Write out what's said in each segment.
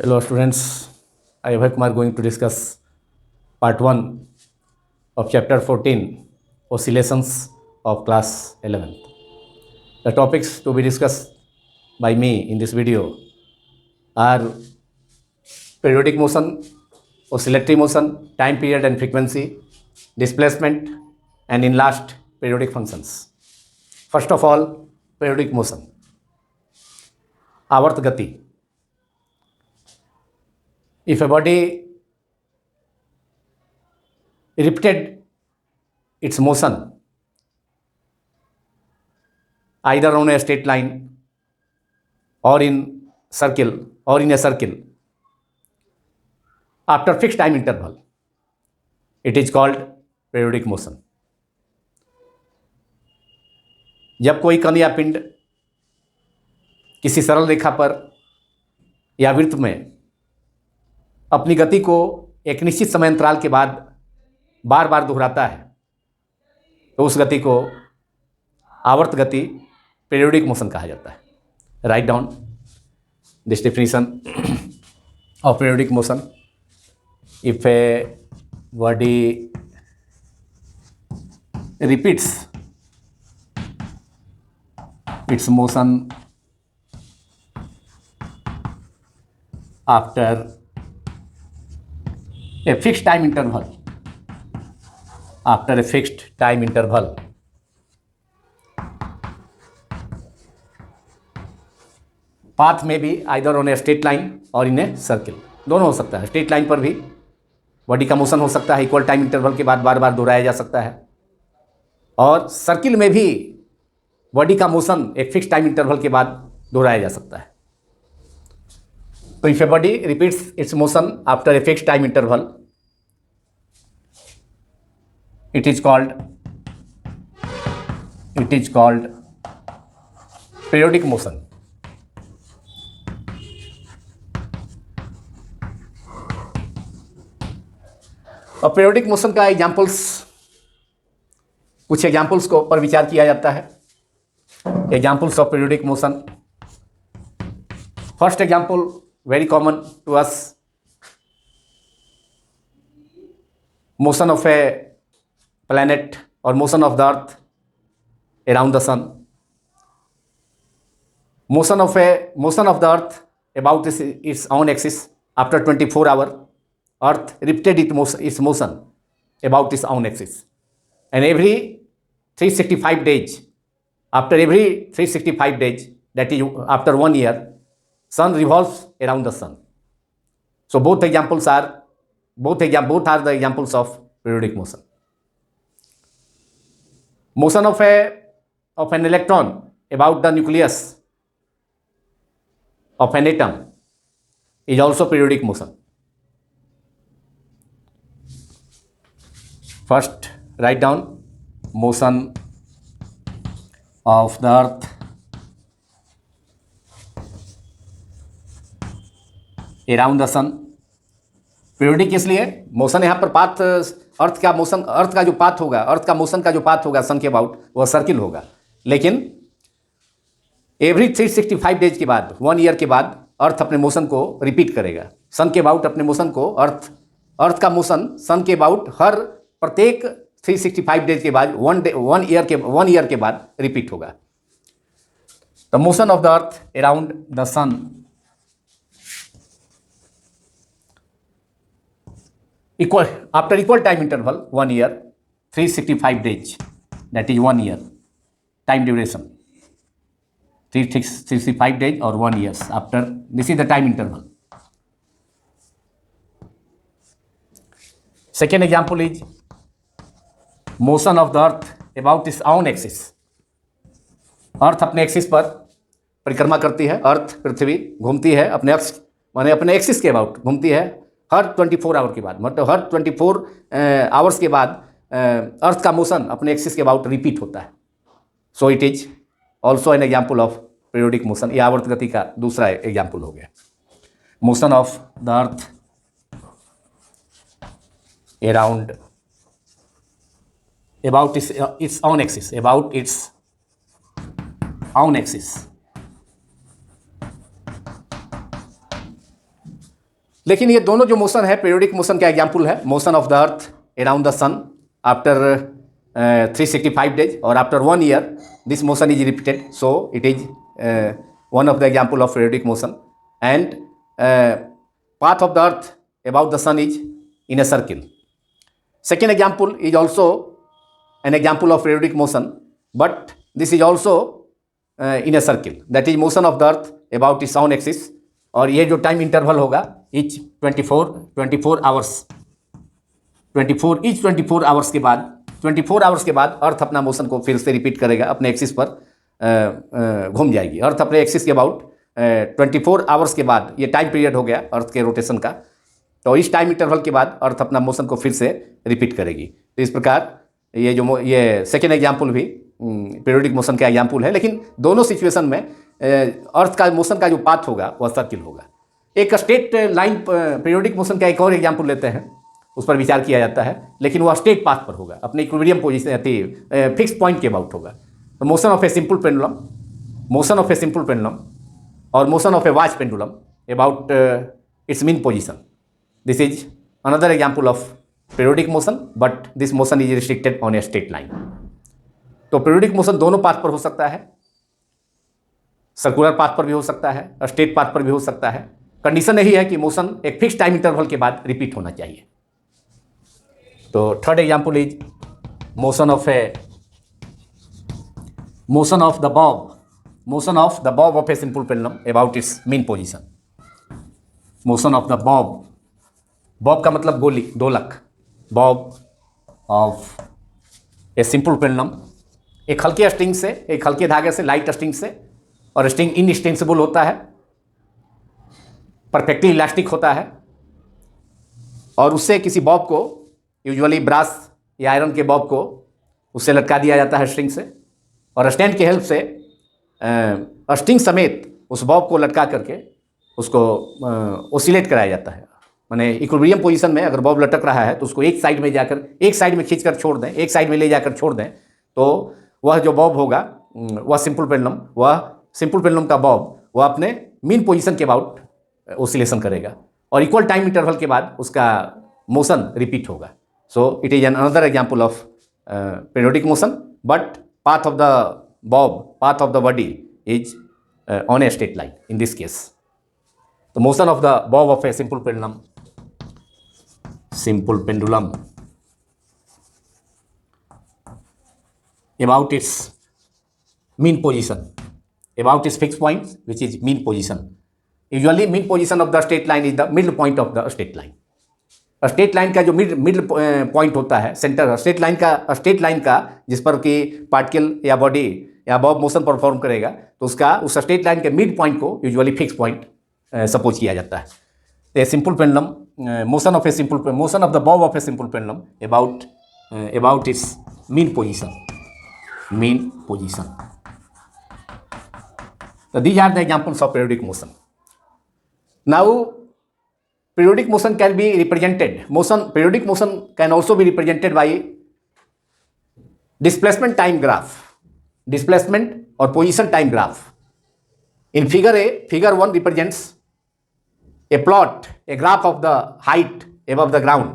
Hello students, I am Kumar going to discuss part 1 of chapter 14, oscillations of class 11th. The topics to be discussed by me in this video are periodic motion, oscillatory motion, time period and frequency, displacement, and in last, periodic functions. First of all, periodic motion. आवर्त गति. If a body repeated its motion either on a straight line or in a circle after fixed time interval, it is called periodic motion. जब कोई कण या पिंड किसी सरल रेखा पर या वृत्त में अपनी गति को एक निश्चित समय अंतराल के बाद बार बार दोहराता है तो उस गति को आवर्त गति पीरियोडिक मोशन कहा जाता है. Right down this definition of periodic motion. If a body repeats its motion after a fixed time interval path may be either on a straight line or in a circle. दोनों हो सकता है. Straight line पर भी body का motion हो सकता है, इक्वल टाइम इंटरवल के बाद बार बार दोहराया जा सकता है, और सर्किल में भी बॉडी का मोशन एक फिक्स टाइम इंटरवल के बाद दोहराया जा सकता है. तो if a body repeats its motion after a fix time interval, it is called periodic motion. और पीरियोडिक मोशन का कुछ एग्जाम्पल्स को पर विचार किया जाता है. Examples of periodic motion. First example, very common to us, motion of a planet or motion of the earth around the sun. Motion of the earth about its own axis after 24 hours, earth repeated its motion about its own axis, and every 365 days, after every 365 days, that is after 1 year, sun revolves around the sun. So both are the examples of periodic motion. Motion of an electron about the nucleus of an atom is also periodic motion. First, write down motion of the earth around the sun. Periodic इसलिए motion यहाँ पर path अर्थ का जो path होगा, अर्थ का motion का जो path होगा सन के अबाउट, वह सर्किल होगा. लेकिन एवरी 365 डेज के बाद, 1 ईयर के बाद, अर्थ अपने मोशन को रिपीट करेगा. सन के अबाउट अपने मोशन को अर्थ का मोशन सन के अबाउट हर प्रत्येक 365 डेज के बाद 1 ईयर के बाद रिपीट होगा. The motion of the earth around the sun after equal time interval 1 year, 365 days, that is 1 year time duration, 365 days or 1 year after, this is the time interval. Second example is motion of the earth about its own axis. अर्थ अपने axis पर परिक्रमा करती है. अर्थ पृथ्वी घूमती है अपने अक्ष माने अपने एक्सिस के अबाउट घूमती है हर 24 आवर के बाद, मतलब हर 24 आवर्स के बाद अर्थ का मोशन अपने एक्सिस के अबाउट रिपीट होता है. सो it is also an example of periodic motion. यह आवर्त गति का दूसरा एग्जाम्पल हो गया. Motion of the earth around about its own axis, about its own axis. लेकिन ये दोनों जो मोशन है पीरियोडिक मोशन का एग्जाम्पल है। Motion of the earth around the sun after 365 days और after 1 year this motion is repeated, so it is one of the example of periodic motion. And path of the earth about the sun is in a circle. Second example is also an example of periodic motion, but this is also in a circle, that is motion of the earth about its own axis. और ये जो time interval होगा each 24 hours 24 hours के बाद 24 hours के बाद अर्थ अपना motion को फिर से रिपीट करेगा, अपने एक्सिस पर घूम जाएगी। अर्थ अपने एक्सिस के अबाउट 24 आवर्स के बाद, ये टाइम पीरियड हो गया अर्थ के रोटेशन का, तो इस टाइम इंटरवल के बाद अर्थ अपना मोशन को फिर से रिपीट करेगी। तो इस प्रकार ये सेकेंड एग्जाम्पल भी पीरियोडिक मोशन का एग्जाम्पल है, लेकिन दोनों सिचुएशन में अर्थ का मोशन का जो पाथ होगा वह सर्किल होगा। एक स्ट्रेट लाइन पीरियोडिक मोशन का एक और एग्जाम्पल लेते हैं, उस पर विचार किया जाता है, लेकिन वह स्ट्रेट पाथ पर होगा, अपने इक्विलिब्रियम पोजीशन फिक्स पॉइंट के अबाउट होगा। तो motion of a simple pendulum, motion of a simple pendulum और motion of a watch pendulum about its mean position, this is another example of periodic motion, but this motion is restricted on a straight line. तो periodic motion दोनों path पर हो सकता है, circular path पर भी हो सकता है, स्ट्रेट पाथ पर भी हो सकता है। कंडीशन यही है कि मोशन एक फिक्स टाइम इंटरवल के बाद रिपीट होना चाहिए। तो third example is motion of the bob of a simple pendulum about its mean position. Motion of the Bob का मतलब गोली, दोलक, Bob of a simple pendulum, एक हल्के स्ट्रिंग से, एक हल्के धागे से, लाइट स्ट्रिंग से, और स्ट्रिंग इनएक्सटेंसिबल होता है, परफेक्टली इलास्टिक होता है, और उससे किसी बॉब को, यूजुअली ब्रास या आयरन के बॉब को उससे लटका दिया जाता है स्ट्रिंग से, और स्टैंड के हेल्प से स्ट्रिंग समेत उस बॉब को लटका करके उसको ओसिलेट कराया जाता है। माने इक्विलिब्रियम पोजीशन में अगर बॉब लटक रहा है तो उसको एक साइड में खींचकर छोड़ दें, एक साइड में ले जाकर छोड़ दें, तो वह जो बॉब होगा वह सिंपल पेंडुलम का बॉब वह अपने मीन पोजीशन के अबाउट ओसिलेशन करेगा, और इक्वल टाइम इंटरवल के बाद उसका मोशन रिपीट होगा। सो it is an another example of periodic motion, but path of the body is on a straight line in this case. The motion of the bob of a simple pendulum about its mean position, about its fixed point, which is mean position. Usually mean position of the straight line is the middle point of the straight line. Straight line का जो middle point होता है, centre straight line का जिस पर कि particle या body या बॉब मोशन परफॉर्म करेगा, तो उस स्ट्रेट लाइन के मिड पॉइंट को यूजुअली फिक्स पॉइंट सपोज किया जाता है। तो simple pendulum, motion of the bob of a simple pendulum about its mean position. So these are the examples of periodic motion. Now periodic motion can be represented. Periodic motion can also be represented by displacement time graph, displacement or position time graph. In figure A, figure 1 represents a graph of the height above the ground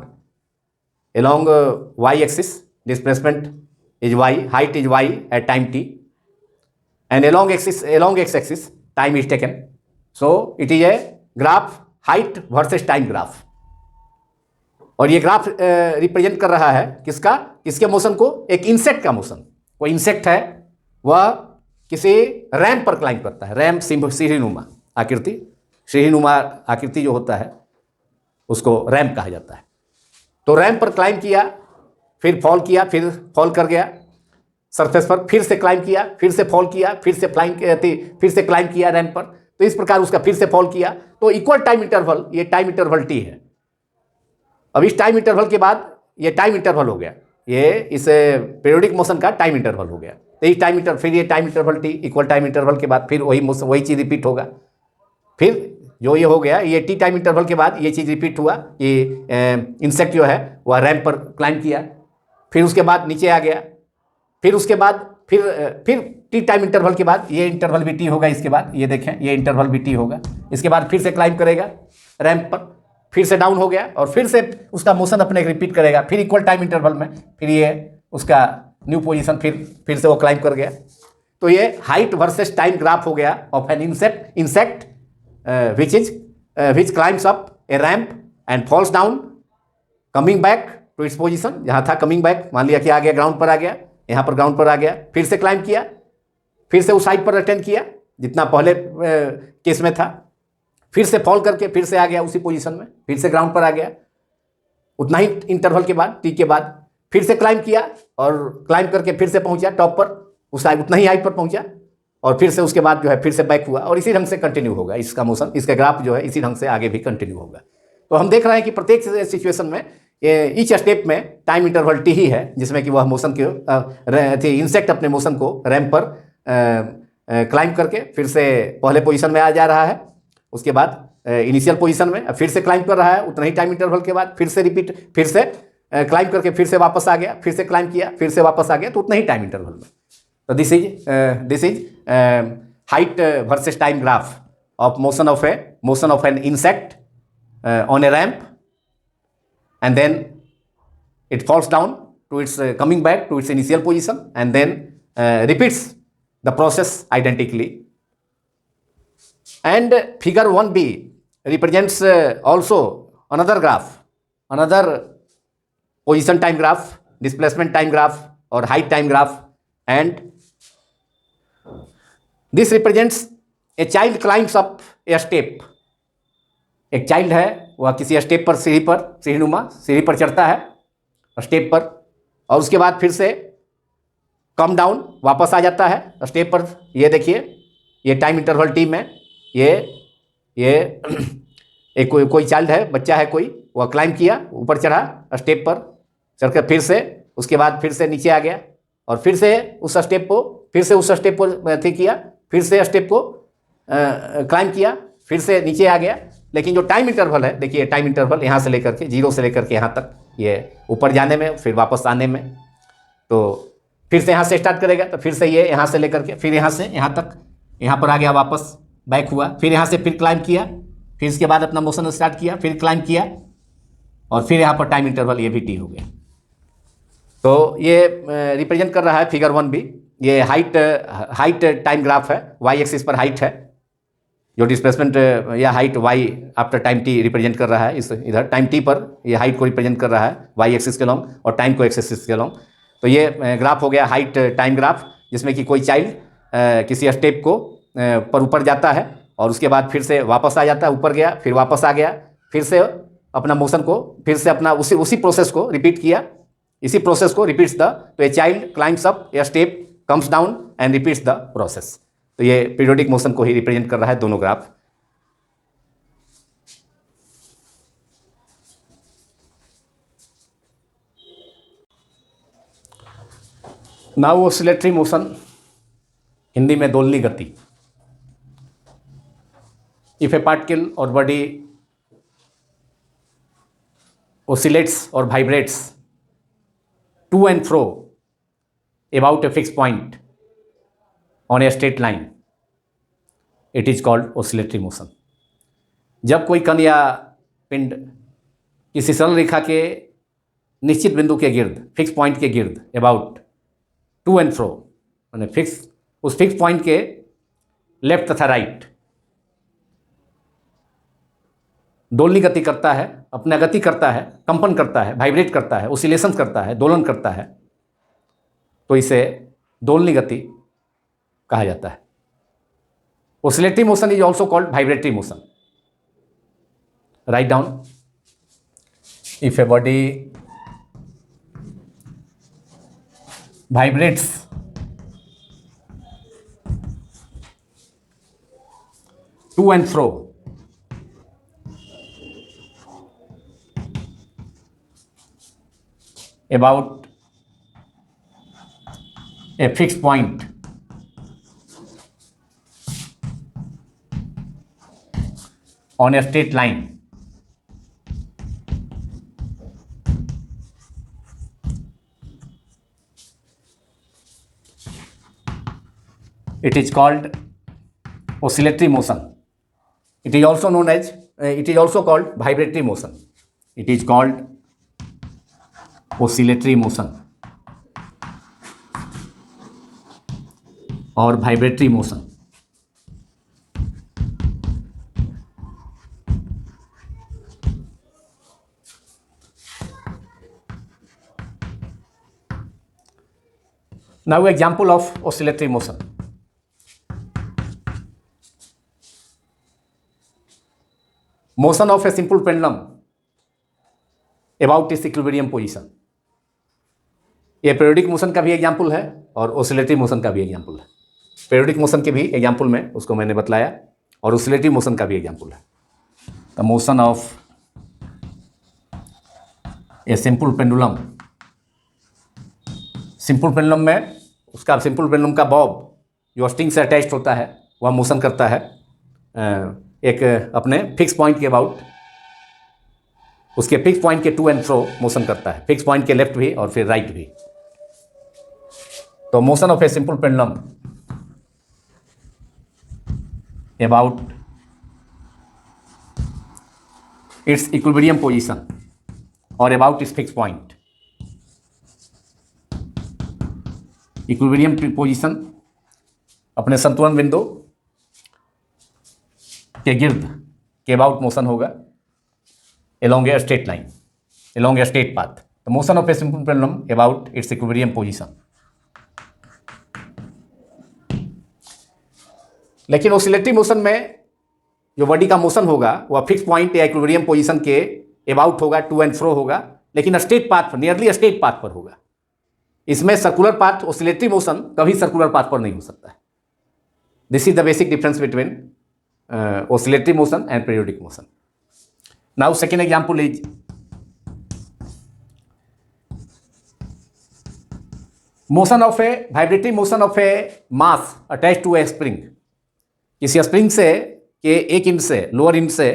along y-axis. Displacement is y, height is y at time t, and along x-axis time is taken. So it is a graph height versus time graph, और ये graph represent कर रहा है किसके motion को? एक insect का motion. कोई इंसेक्ट है, वह किसी रैंप पर क्लाइंब करता है। रैंप सीढ़ीनुमा आकृति जो होता है उसको रैंप कहा जाता है। तो रैंप पर क्लाइंब किया, फिर फॉल किया, फिर फॉल कर गया सरफेस पर, फिर से क्लाइंब किया, फिर से फॉल किया, फिर से क्लाइंब किया रैंप पर, तो इस प्रकार उसका फिर से फॉल किया। तो इक्वल टाइम इंटरवल, ये टाइम इंटरवल टी है। अब इस टाइम इंटरवल के बाद ये टाइम इंटरवल हो गया, ये इस पीरियोडिक मोशन का टाइम इंटरवल हो गया। तो इस फिर ये time interval T, equal time interval के बाद फिर वही चीज़ रिपीट होगा। फिर जो ये हो गया, ये टी टाइम इंटरवल के बाद ये चीज़ रिपीट हुआ। ये इंसेक्ट जो है वह रैंप पर क्लाइंब किया, फिर उसके बाद नीचे आ गया, फिर उसके बाद फिर टी टाइम इंटरवल के बाद ये इंटरवल भी टी होगा। इसके बाद ये देखें, ये इंटरवल भी टी होगा। इसके बाद फिर से क्लाइंब करेगा रैंप पर, फिर से डाउन हो गया और फिर से उसका मोशन अपने रिपीट करेगा, फिर इक्वल टाइम इंटरवल में, फिर ये उसका न्यू पोजीशन, फिर से वो क्लाइंब कर गया। तो ये हाइट वर्सेस टाइम ग्राफ हो गया of an insect which climbs up a ramp and falls down, coming back to its position. जहाँ था कमिंग बैक, मान लिया कि आ गया, ग्राउंड पर आ गया, यहाँ पर ग्राउंड पर आ गया, फिर से क्लाइंब किया, फिर से उस हाइट पर अटेंड किया जितना पहले केस में था, फिर से फॉल करके फिर से आ गया उसी पोजीशन में, फिर से ग्राउंड पर आ गया, उतना ही इंटरवल के बाद, टी के बाद फिर से क्लाइंब किया और क्लाइंब करके फिर से पहुंचा टॉप पर, उस उतना ही हाइट पर पहुंचा और फिर से उसके बाद जो है फिर से बैक हुआ और इसी ढंग से कंटिन्यू होगा इसका मोशन, इसका ग्राफ जो है इसी ढंग से आगे भी कंटिन्यू होगा। तो हम देख रहे हैं कि प्रत्येक सिचुएशन में ईच स्टेप में टाइम इंटरवल टी ही है, जिसमें कि वह मोशन के इंसेक्ट अपने मोशन को रैंप पर क्लाइंब करके फिर से पहले पोजीशन में आ जा रहा है, उसके बाद इनिशियल पोजीशन में फिर से क्लाइंब कर रहा है उतना ही टाइम इंटरवल के बाद, फिर से रिपीट, फिर से क्लाइंब करके फिर से वापस आ गया, फिर से क्लाइंब किया, फिर से वापस आ गया, तो उतना ही टाइम इंटरवल में। तो this is height versus time graph of motion of an insect on A ramp, and then it falls down to its coming back to its initial position and then repeats the process identically. And figure 1b represents also another graph, another position time graph, displacement time graph or height time graph, and this represents a child climbs up a step. एक child है, वह किसी step पर, सीढ़ी पर चढ़ता है step पर, और उसके बाद फिर से कम डाउन वापस आ जाता है स्टेप पर। ये देखिए, ये टाइम इंटरवल टी में ये एक कोई चाइल्ड है, बच्चा है कोई, वह क्लाइंब किया, ऊपर चढ़ा स्टेप पर, चढ़कर फिर से उसके बाद फिर से नीचे आ गया और फिर से उस स्टेप को किया, फिर से स्टेप को क्लाइंब किया, फिर से नीचे आ गया। लेकिन जो टाइम इंटरवल है, देखिए टाइम इंटरवल यहाँ से लेकर के, 0 से लेकर के यहाँ तक, ये ऊपर जाने में फिर वापस आने में, तो फिर से यहाँ से स्टार्ट करेगा, तो फिर से ये यहाँ से लेकर के फिर यहाँ से यहाँ तक, यहाँ पर आ गया, वापस बैक हुआ, फिर यहाँ से फिर क्लाइंब किया, फिर इसके बाद अपना मोशन स्टार्ट किया, फिर क्लाइंब किया और फिर यहाँ पर टाइम इंटरवल ये भी टी हो गया। तो ये रिप्रेजेंट कर रहा है फिगर 1b, ये हाइट टाइम ग्राफ है, वाई एक्सिस पर हाइट है, जो डिस्प्लेसमेंट या height y after time t represent कर रहा है, इस इधर टाइम टी पर ये हाइट को रिप्रेजेंट कर रहा है वाई एक्सिस के लॉन्ग और टाइम को एक्स एक्सिस के लॉन्ग। तो ये ग्राफ हो गया हाइट टाइम ग्राफ, जिसमें कि कोई चाइल्ड किसी स्टेप को पर ऊपर जाता है और उसके बाद फिर से वापस आ जाता है, ऊपर गया, फिर वापस आ गया, फिर से अपना मोशन को फिर से अपना उसी प्रोसेस को रिपीट किया, इसी प्रोसेस को रिपीट्स द, तो a child climbs up a step, comes down and repeats the process. तो ये पीरियोडिक मोशन को ही रिप्रेजेंट कर रहा है दोनों graph. Now oscillatory motion, Hindi में दोलनी गति। इफ ए पार्टिकल और body oscillates or vibrates to and fro about a fixed point on a straight line, it is called oscillatory motion. जब कोई कण या पिंड किसी सरल रेखा के निश्चित बिंदु के गिर्द, फिक्स पॉइंट के गिर्द, अबाउट टू एंड फ्रो, माने उस फिक्स पॉइंट के लेफ्ट तथा राइट दोलनी गति करता है, अपना गति करता है, कंपन करता है, वाइब्रेट करता है, ओसिलेशन करता है, दोलन करता है, तो इसे दोलनी गति कहा जाता है। Oscillatory motion is also called vibratory motion. Right down, if a body vibrates to and fro about a fixed point on a straight line, it is called oscillatory motion. It is also known as it is also called vibratory motion. It is called oscillatory motion or vibratory motion. Now example of oscillatory motion. Motion of a simple pendulum about its equilibrium position. ये periodic motion का भी example है और oscillatory motion का भी example है. Periodic motion के भी एग्जाम्पल में उसको मैंने बतलाया और ओसिलेटरी मोशन का भी एग्जाम्पल है. The motion of a simple pendulum. Simple pendulum में उसका सिंपल पेंडुलम का बॉब जो स्ट्रिंग से अटैच्ड होता है वह मोशन करता है एक अपने फिक्स पॉइंट के अबाउट. उसके फिक्स पॉइंट के टू एंड फ्रो मोशन करता है, फिक्स पॉइंट के लेफ्ट भी और फिर राइट भी. तो motion of a simple pendulum about its equilibrium position और about its fix point. Equilibrium position अपने संतुलन बिंदु के गिर्द के अबाउट मोशन होगा along a straight line, along a straight path. The motion of a simple pendulum about its equilibrium position. लेकिन oscillatory motion में जो बॉडी का मोशन होगा वह फिक्स पॉइंट या इक्विलिब्रियम पोजीशन के अबाउट होगा, टू एंड फ्रो होगा, लेकिन स्ट्रेट पाथ पर, नियरली स्ट्रेट पाथ पर होगा. इसमें सर्कुलर पाथ, ऑसिलेटरी मोशन कभी सर्कुलर पाथ पर नहीं हो सकता है. This is the basic difference between oscillatory motion and periodic motion. Now second example is motion of a vibratory motion of a mass attached to a spring. किसी spring से के एक इंड से, लोअर इंड से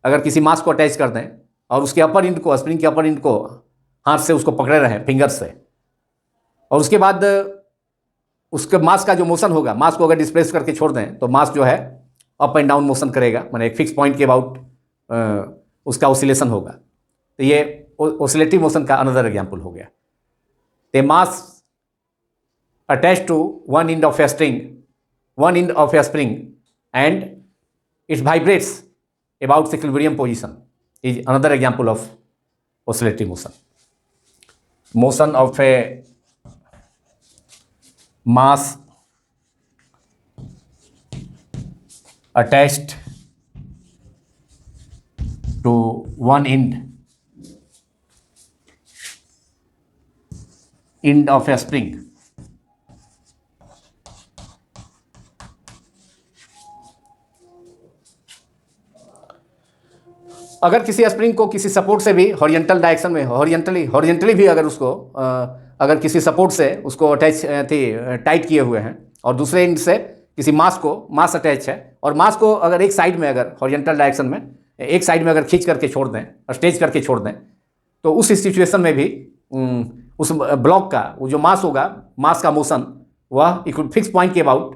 अगर किसी मास को attach कर दें और उसके अपर इंड को, स्प्रिंग के अपर इंड को हाथ से उसको पकड़े रहें फिंगर से, और उसके बाद उसके मास का जो मोशन होगा, मास को अगर डिस्प्लेस करके छोड़ दें तो मास जो है अप एंड डाउन मोशन करेगा, माने एक फिक्स पॉइंट के अबाउट उसका ऑसिलेशन होगा. तो ये ऑसिलेटरी मोशन का अनदर एग्जांपल हो गया. The mass attached to one end of a string, one end of a spring and it vibrates about equilibrium position is another example of oscillatory motion. Motion of a mass attached to one end of a spring अगर किसी spring को किसी support से भी horizontal direction में, horizontally भी अगर उसको अगर किसी सपोर्ट से उसको अटैच टाइट किए हुए हैं और दूसरे एंड से किसी मास अटैच है और मास को अगर एक साइड में, अगर हॉरिजॉन्टल डायरेक्शन में एक साइड में अगर खींच करके छोड़ दें, स्ट्रेच करके छोड़ दें, तो उस सिचुएशन में भी उस ब्लॉक का वो जो मास होगा, मास का मोशन वह फिक्स पॉइंट के about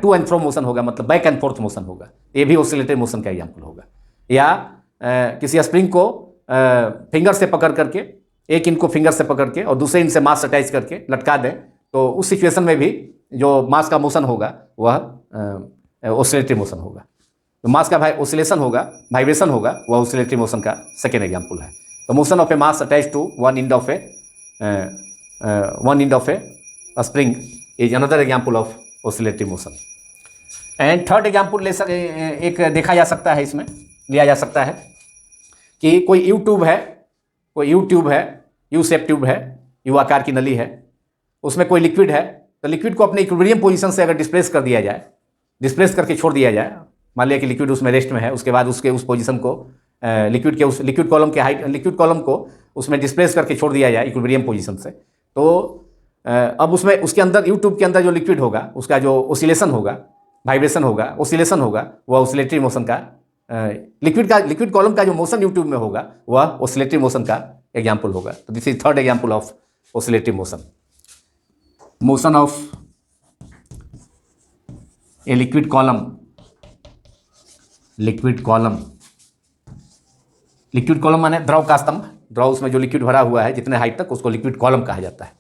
to and fro motion होगा, मतलब बैक एंड फोर्थ मोशन होगा. ये भी ऑसिलेटरी मोशन का एग्जांपल होगा. या किसी स्प्रिंग को फिंगर से पकड़ करके, एक इंड को फिंगर से पकड़ के और दूसरे इंड से मास अटैच करके लटका दें, तो उस सिचुएशन में भी जो मास का मोशन होगा वह ऑसिलेटरी मोशन होगा. तो मास का ऑसिलेशन होगा, वाइब्रेशन होगा, वह ऑसिलेटरी मोशन का सेकेंड एग्जांपल है. तो motion of a mass attach to one end of a spring is another example of oscillatory motion. And third example एक देखा जा सकता है, इसमें लिया जा सकता है कि कोई यू ट्यूब है, यू शेप ट्यूब है, यू आकार की नली है, उसमें कोई लिक्विड है. तो लिक्विड को अपने इक्विलिब्रियम पोजीशन से अगर डिस्प्लेस कर दिया जाए, डिस्प्लेस करके छोड़ दिया जाए, मान लिया कि लिक्विड उसमें रेस्ट में है, उसके बाद उसके उस पोजीशन को लिक्विड कॉलम को उसमें डिस्प्लेस करके छोड़ दिया जाए इक्विलिब्रियम पोजीशन से, तो अब उसमें उसके अंदर यू ट्यूब के अंदर जो लिक्विड होगा उसका जो ऑसिलेशन होगा, वाइब्रेशन होगा, ऑसिलेशन होगा, वह ऑसिलेटरी मोशन का लिक्विड कॉलम का जो मोशन यू ट्यूब में होगा वह ऑसिलेटरी मोशन का एग्जाम्पल होगा. तो this is third example of oscillatory motion. Motion of a liquid column liquid column माने द्रव का स्तंभ, द्रव उसमें जो लिक्विड भरा हुआ है जितने हाइट तक, उसको लिक्विड कॉलम कहा जाता है।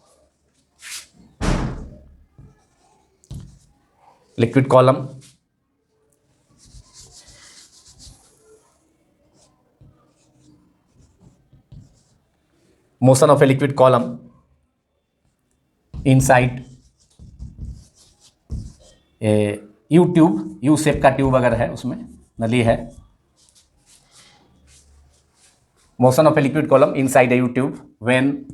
Liquid column motion of a liquid column inside a U tube, U shape का ट्यूब अगर है, उसमें नली है, motion of a liquid column inside a U tube when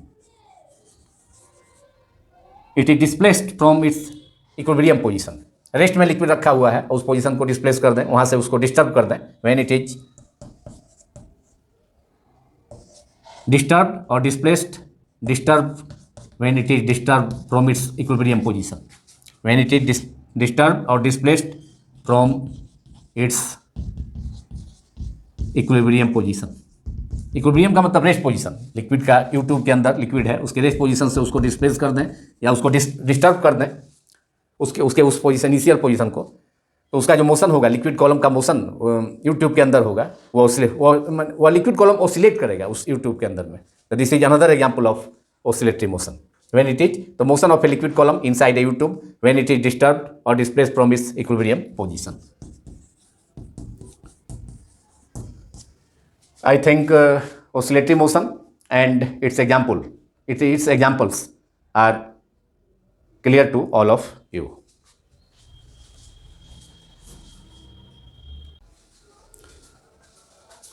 it is displaced from its equilibrium position. Rest में liquid रखा हुआ है, उस पोजीशन को डिस्प्लेस कर दें, वहां से उसको डिस्टर्ब कर दें, when it is disturbed or displaced, disturbed when it is disturbed from its equilibrium position, when it is disturbed or displaced from its equilibrium position। Equilibrium का मतलब रेस्ट पोजीशन, लिक्विड का यू ट्यूब के अंदर liquid है, उसके rest position से उसको displace कर दें या उसको डिस्टर्ब कर दें, उसके उस पोजीशन, इनिशियल पोजीशन को, तो उसका जो मोशन होगा, लिक्विड कॉलम का मोशन यू ट्यूब के अंदर होगा, वो लिक्विड कॉलम ऑसिलेट करेगा उस यू ट्यूब के अंदर में। तो this is another example of oscillatory motion when it is the motion of a liquid column inside a U tube when it is disturbed और displaced from its equilibrium position. I think oscillatory motion and its examples are clear to all of you.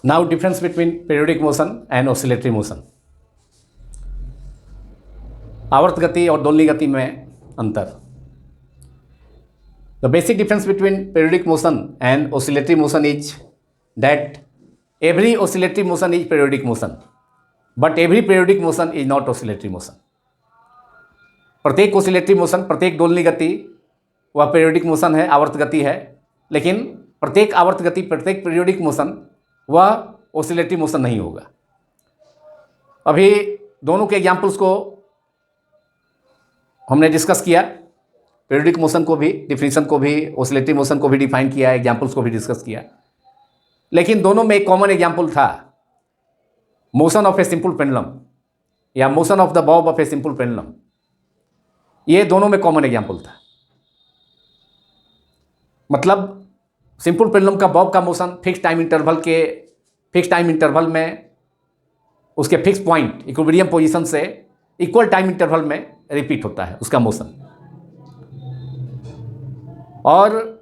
Now difference between periodic motion and oscillatory motion. आवर्त गति और दोलनी गति में अंतर। The basic difference between periodic motion and oscillatory motion is that every oscillatory motion is periodic motion, but every periodic motion is not oscillatory motion. प्रत्येक oscillatory motion, प्रत्येक दोलनी गति वह periodic motion है, आवर्त गति है, लेकिन प्रत्येक आवर्त गति, प्रत्येक periodic motion वह oscillatory motion नहीं होगा। अभी दोनों के एग्जाम्पल्स को हमने डिस्कस किया, periodic motion को भी, डिफिनीशन को भी, oscillatory motion को भी डिफाइन किया, एग्जाम्पल्स को भी डिस्कस किया, लेकिन दोनों में एक कॉमन एग्जाम्पल था, motion of a simple pendulum या motion of the bob of a simple pendulum. ये दोनों में कॉमन एग्जाम्पल था। मतलब सिंपल पेंडुलम का बॉब का मोशन फिक्स टाइम इंटरवल में उसके फिक्स पॉइंट इक्विलिब्रियम पोजीशन से इक्वल टाइम इंटरवल में रिपीट होता है उसका मोशन। और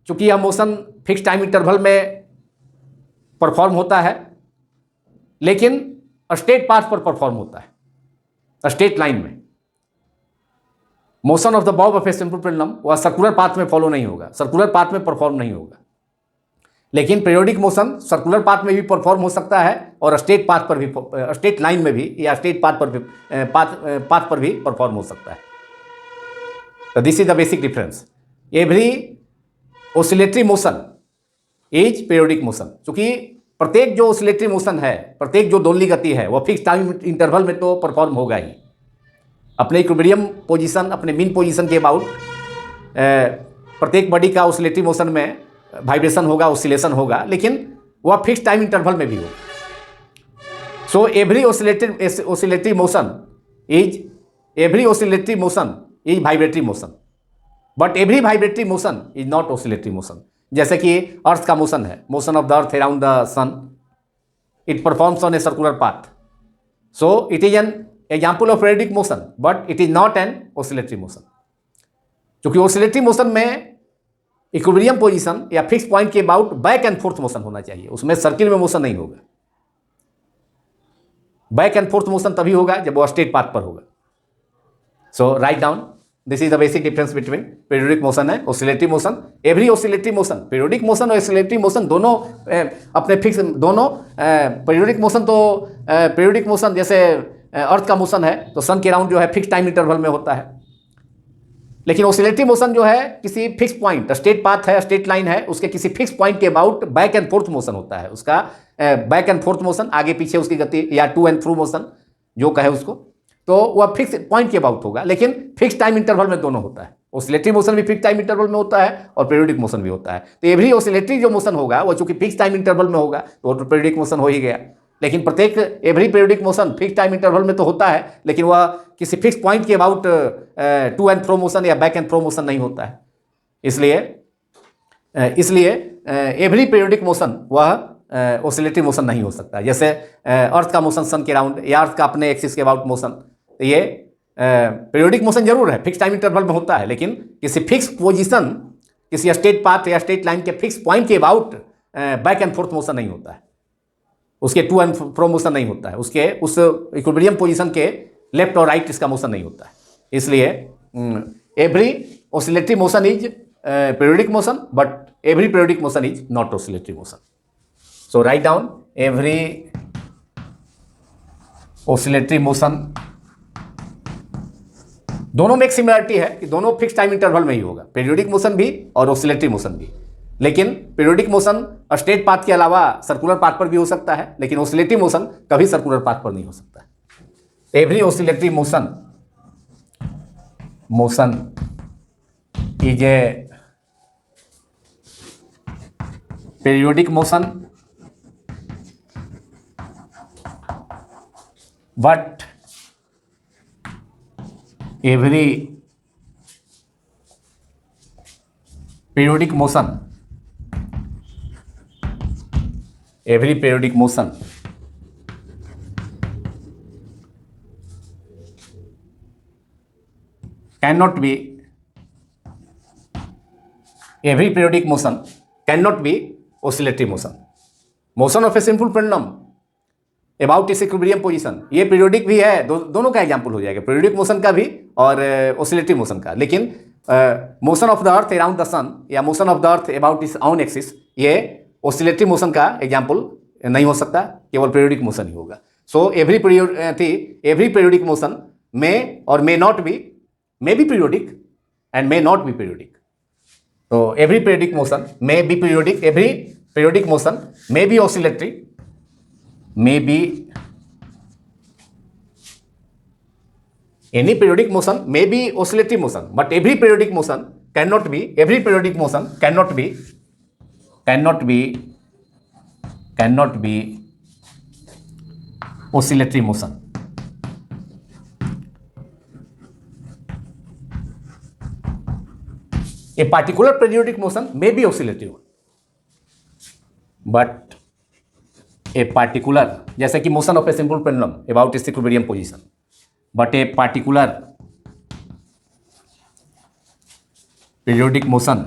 चूंकि यह मोशन फिक्स टाइम इंटरवल में परफॉर्म होता है, लेकिन स्ट्रेट पाथ पर परफॉर्म होता है, स्ट्रेट लाइन में। Motion of the bob of a simple pendulum वह सर्कुलर पाथ में फॉलो नहीं होगा, सर्कुलर पाथ में परफॉर्म नहीं होगा, लेकिन पीरियोडिक मोशन सर्कुलर पाथ में भी परफॉर्म हो सकता है और स्ट्रेट पाथ पर भी, स्ट्रेट लाइन में भी या स्ट्रेट पाथ पर भी पाथ पर भी परफॉर्म हो सकता है। तो this is the basic difference. Every oscillatory motion is periodic motion. चूंकि प्रत्येक जो ऑसिलेटरी मोशन है, प्रत्येक जो दोलनी गति है, वह फिक्स टाइम इंटरवल में तो परफॉर्म होगा ही, अपने इक्विलिब्रियम पोजीशन, अपने मीन पोजीशन के अबाउट प्रत्येक बॉडी का ऑसिलेटरी मोशन में वाइब्रेशन होगा, ऑसिलेशन होगा, लेकिन वह फिक्स टाइम इंटरवल में भी होगा। So every oscillatory motion is vibratory motion, but every vibratory motion is not oscillatory motion. जैसे कि अर्थ का मोशन है, motion of the earth around the sun, it performs on a circular path, so it is an example of periodic motion, but it is not an oscillatory motion. क्योंकि oscillatory motion में equilibrium position या fix point के about back and fourth motion होना चाहिए, उसमें circle में motion नहीं होगा। बैक एंड फोर्थ मोशन तभी होगा जब वो स्ट्रेट पाथ पर होगा। So right down, this is the basic difference between periodic motion and oscillatory motion. Every oscillatory motion, periodic motion और ऑसिलेटरी मोशन दोनों अपने फिक्स, दोनों पीरियोडिक मोशन तो पीरियोडिक मोशन जैसे अर्थ का मोशन है तो सन के अराउंड जो है फिक्स टाइम इंटरवल में होता है, लेकिन ऑसिलेटरी मोशन जो है किसी फिक्स पॉइंट, स्ट्रेट पाथ है, स्ट्रेट लाइन है, उसके किसी फिक्स पॉइंट के about back and fourth motion होता है। उसका बैक एंड फोर्थ मोशन, आगे पीछे उसकी गति या टू एंड थ्रू मोशन जो कहे उसको, तो वह फिक्स पॉइंट के अबाउट होगा, लेकिन फिक्स टाइम इंटरवल में दोनों होता है। ऑसिलेटरी मोशन भी फिक्स टाइम इंटरवल में होता है और पीरियोडिक मोशन भी होता है। तो एवरी ऑसिलेटरी जो मोशन होगा वो चूंकि फिक्स टाइम इंटरवल में होगा तो पीरियोडिक मोशन हो ही गया। लेकिन प्रत्येक every periodic motion fix time interval में तो होता है, लेकिन वह किसी फिक्स पॉइंट के about to and fro motion या बैक एंड फ्रो मोशन नहीं होता है। इसलिए एवरी पीरियोडिक मोशन वह ऑसिलेटरी मोशन नहीं हो सकता। जैसे अर्थ का मोशन सन के राउंड या अर्थ का अपने एक्सिस के अबाउट मोशन, तो ये पीरियोडिक मोशन जरूर है, फिक्स टाइम इंटरवल में होता है, लेकिन किसी फिक्स पोजीशन, किसी स्टेट पाथ या स्टेट लाइन के फिक्स पॉइंट के about back and fourth motion नहीं होता है, उसके टू एंड फ्रो मोशन नहीं होता है, उसके उस इक्विलिब्रियम पोजीशन के लेफ्ट और राइट इसका मोशन नहीं होता है। इसलिए every oscillatory motion is periodic motion, but every periodic motion is not oscillatory motion. So right down every oscillatory motion. दोनों में एक सिमिलरिटी है कि दोनों फिक्स टाइम इंटरवल में ही होगा, पीरियोडिक मोशन भी और ऑसिलेटरी मोशन भी। लेकिन पीरियोडिक मोशन स्ट्रेट पाथ के अलावा सर्कुलर पाथ पर भी हो सकता है, लेकिन ऑसिलेटरी मोशन कभी सर्कुलर पाथ पर नहीं हो सकता। Every oscillatory motion is a periodic motion, but every periodic motion cannot be, every periodic motion cannot be oscillatory motion. Motion of a simple pendulum about इस इक्विलिब्रियम पोजीशन, ये periodic भी है, दोनों का एग्जांपल हो जाएगा, पीरियोडिक मोशन का भी और ऑसिलेटरी मोशन का। लेकिन motion of the earth around the sun या motion of the earth about its own axis, ये ऑसिलेटरी मोशन का एग्जांपल नहीं हो सकता, केवल पीरियोडिक मोशन ही होगा। So every periodic motion may और may not be, may be periodic and may not be periodic. तो every periodic motion may be periodic, every periodic motion may be oscillatory, may be any periodic motion may be oscillatory motion, but every periodic motion cannot be oscillatory motion. A particular periodic motion may be oscillatory, but a particular, जैसे कि motion of a simple pendulum about its equilibrium position, but a particular periodic motion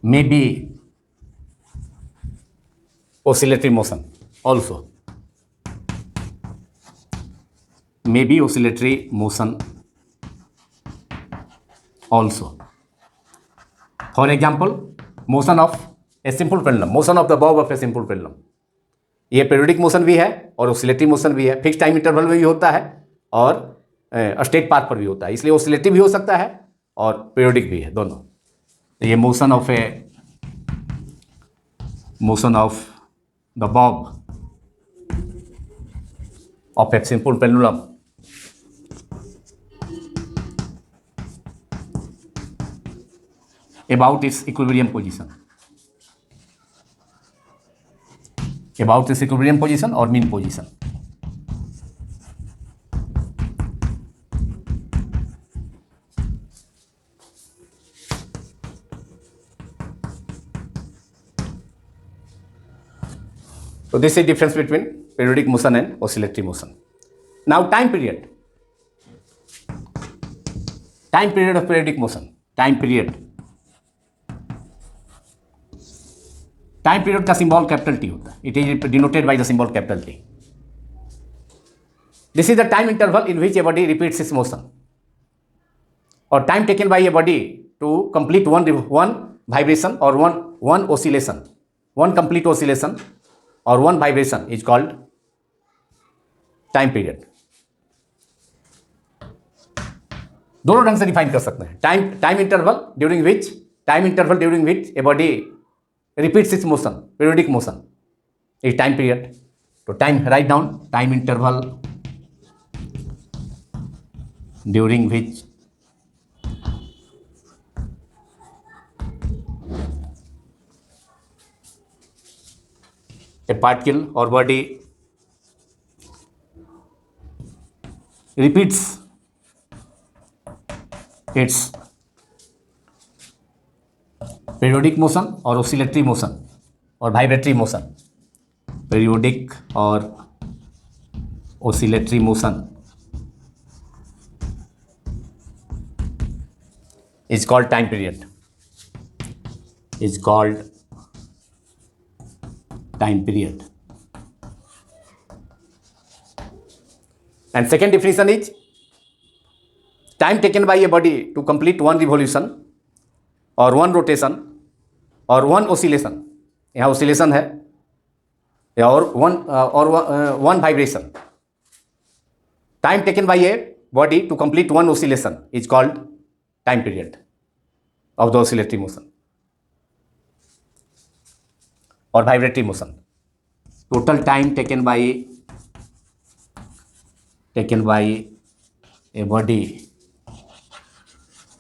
may B oscillatory motion also, may be oscillatory motion also. For example, motion of a simple pendulum, motion of the bob of a simple pendulum, ये periodic motion भी है और oscillatory motion भी है, fix time interval में भी होता है और स्टेट पाथ पर भी होता है, इसलिए ऑसिलेटरी भी हो सकता है और पीरियोडिक भी है, दोनों। तो ये motion of the bob of a simple pendulum about its equilibrium position or mean position. So this is the difference between periodic motion and oscillatory motion. Now time period of periodic motion, time period का symbol capital T होता है, it is denoted by the symbol capital T. This is the time interval in which a body repeats its motion, और time taken by a body to complete one vibration और one oscillation, one complete oscillation और one vibration is called time period. दोनों ढंग से define कर सकते हैं। Time interval during which a body repeats its motion, periodic motion is time period. So time, write down time interval during which a particle or body repeats its periodic motion or oscillatory motion or vibratory motion, periodic or oscillatory motion is called time period, is called time period. And second definition is time taken by a body to complete one revolution or one rotation or one oscillation. यहाँ oscillation है या और one vibration. Time taken by a body to complete one oscillation is called time period of the oscillatory motion or vibratory motion. Total time taken by a body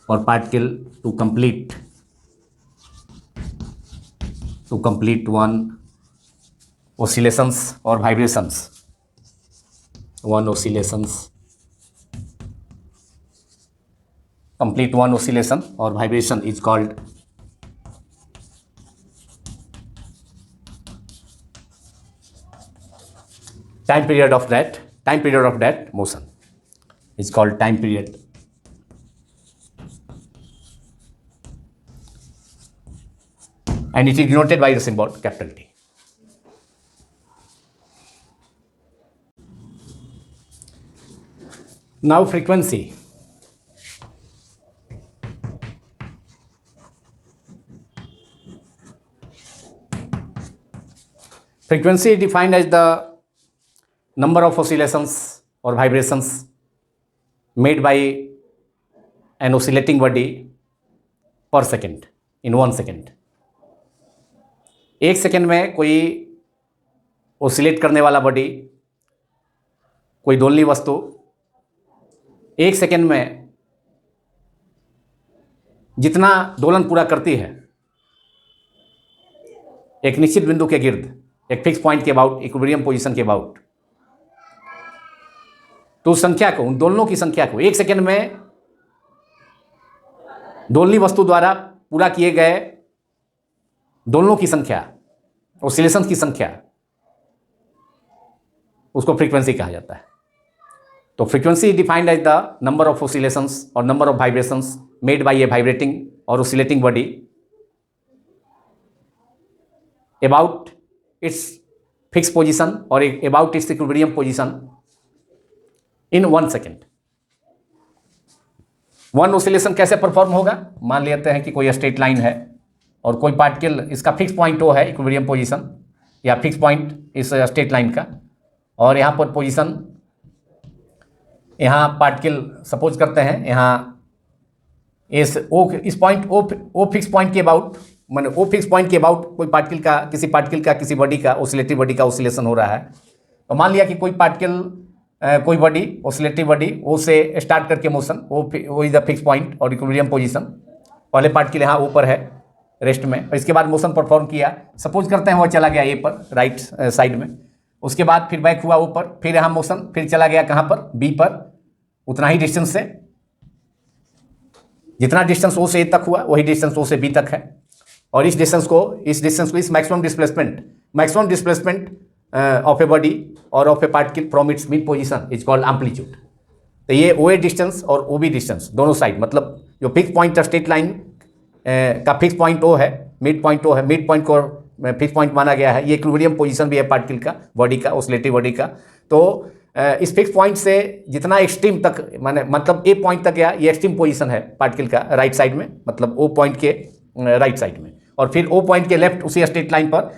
or particle to complete one oscillations or vibrations, complete one oscillation or vibration is called time period of that motion is called time period. And it is denoted by the symbol capital T. Now frequency. Frequency is defined as the number of oscillations or vibrations made by an oscillating body per second, in 1 second. 1 second में कोई oscillate करने वाला body, कोई दोलनी वस्तु 1 second में जितना दोलन पूरा करती है एक निश्चित बिंदु के गिर्द, एक फिक्स पॉइंट के अबाउट, इक्विलिब्रियम पोजीशन के अबाउट, तो उस संख्या को, उन दोलनों की संख्या को 1 सेकेंड में दोलनी वस्तु द्वारा पूरा किए गए दोलनों की संख्या, ऑसिलेशंस की संख्या, उसको फ्रीक्वेंसी कहा जाता है. तो frequency is defined as the number of oscillations और number of vibrations made by a vibrating और oscillating body about its fix position और about its equilibrium position in 1 second. One oscillation कैसे परफॉर्म होगा? मान लेते हैं कि कोई स्ट्रेट लाइन है और कोई पार्टिकल, इसका फिक्स पॉइंट ओ है इक्विलिब्रियम पोजीशन या फिक्स पॉइंट इस स्ट्रेट लाइन का, और यहाँ पर पोजीशन, यहाँ पार्टिकल सपोज करते हैं यहाँ इस पॉइंट ओ फिक्स पॉइंट के अबाउट, माने ओ फिक्स पॉइंट के अबाउट कोई पार्टिकल का, किसी बॉडी का, ऑसिलेटरी बॉडी का ऑसिलेशन हो रहा है. तो मान लिया कि कोई पार्टिकल, कोई बॉडी, ऑसिलेटरी बॉडी ओ से स्टार्ट करके motion, O is the fix point और इक्विलिब्रियम पोजीशन, पहले पार्टिकल यहाँ ऊपर है रेस्ट में, और इसके बाद मोशन परफॉर्म किया, सपोज करते हैं वो चला गया ए पर, राइट साइड में, उसके बाद फिर बैक हुआ ऊपर, फिर यहाँ मोशन फिर चला गया कहाँ पर, बी पर, उतना ही डिस्टेंस से, जितना डिस्टेंस ओ से ए तक हुआ वही डिस्टेंस ओ से बी तक है. और इस डिस्टेंस को इस maximum displacement of a body और of a particle from its mid position is called amplitude. तो ये ओ ए डिस्टेंस और ओ बी डिस्टेंस दोनों साइड, मतलब जो फिक्स पॉइंट स्ट्रेट लाइन का फिक्स पॉइंट ओ है, मिड पॉइंट ओ है, मिड पॉइंट को फिक्स पॉइंट माना गया है. ये इक्विलिब्रियम पोजीशन भी है पार्टिकल का, बॉडी का, ऑसिलेटरी बॉडी का. तो इस फिक्स पॉइंट से जितना एक्सट्रीम तक, मतलब ए पॉइंट तक गया, ये एक्सट्रीम पोजीशन है पार्टिकल का राइट साइड में, मतलब ओ पॉइंट के राइट साइड में, और फिर ओ पॉइंट के लेफ्ट उसी स्ट्रेट लाइन पर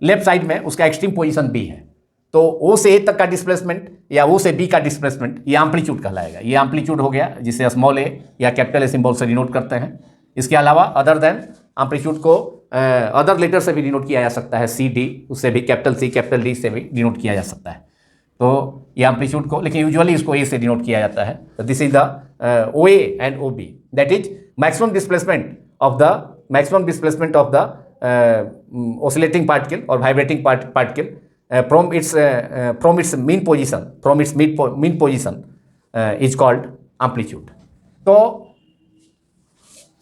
लेफ्ट साइड में उसका एक्सट्रीम पोजीशन बी है. तो ओ से ए तक का डिस्प्लेसमेंट या ओ से बी का डिस्प्लेसमेंट ये एम्पलीट्यूड कहलाएगा. ये एम्पलीट्यूड हो गया जिसे स्मॉल ए या कैपिटल ए सिंबल से डिनोट करते हैं. इसके अलावा अदर देन एम्पलीट्यूड को अदर लेटर से भी डिनोट किया जा सकता है, सी डी, उससे भी कैपिटल सी कैपिटल डी से भी डिनोट किया जा सकता है. तो ये एम्पलीट्यूड को, लेकिन यूजुअली इसको ए से डिनोट किया जाता है. तो this is the O A and O B, that is maximum displacement of the oscillating particle or vibrating particle from its mean position is called amplitude. तो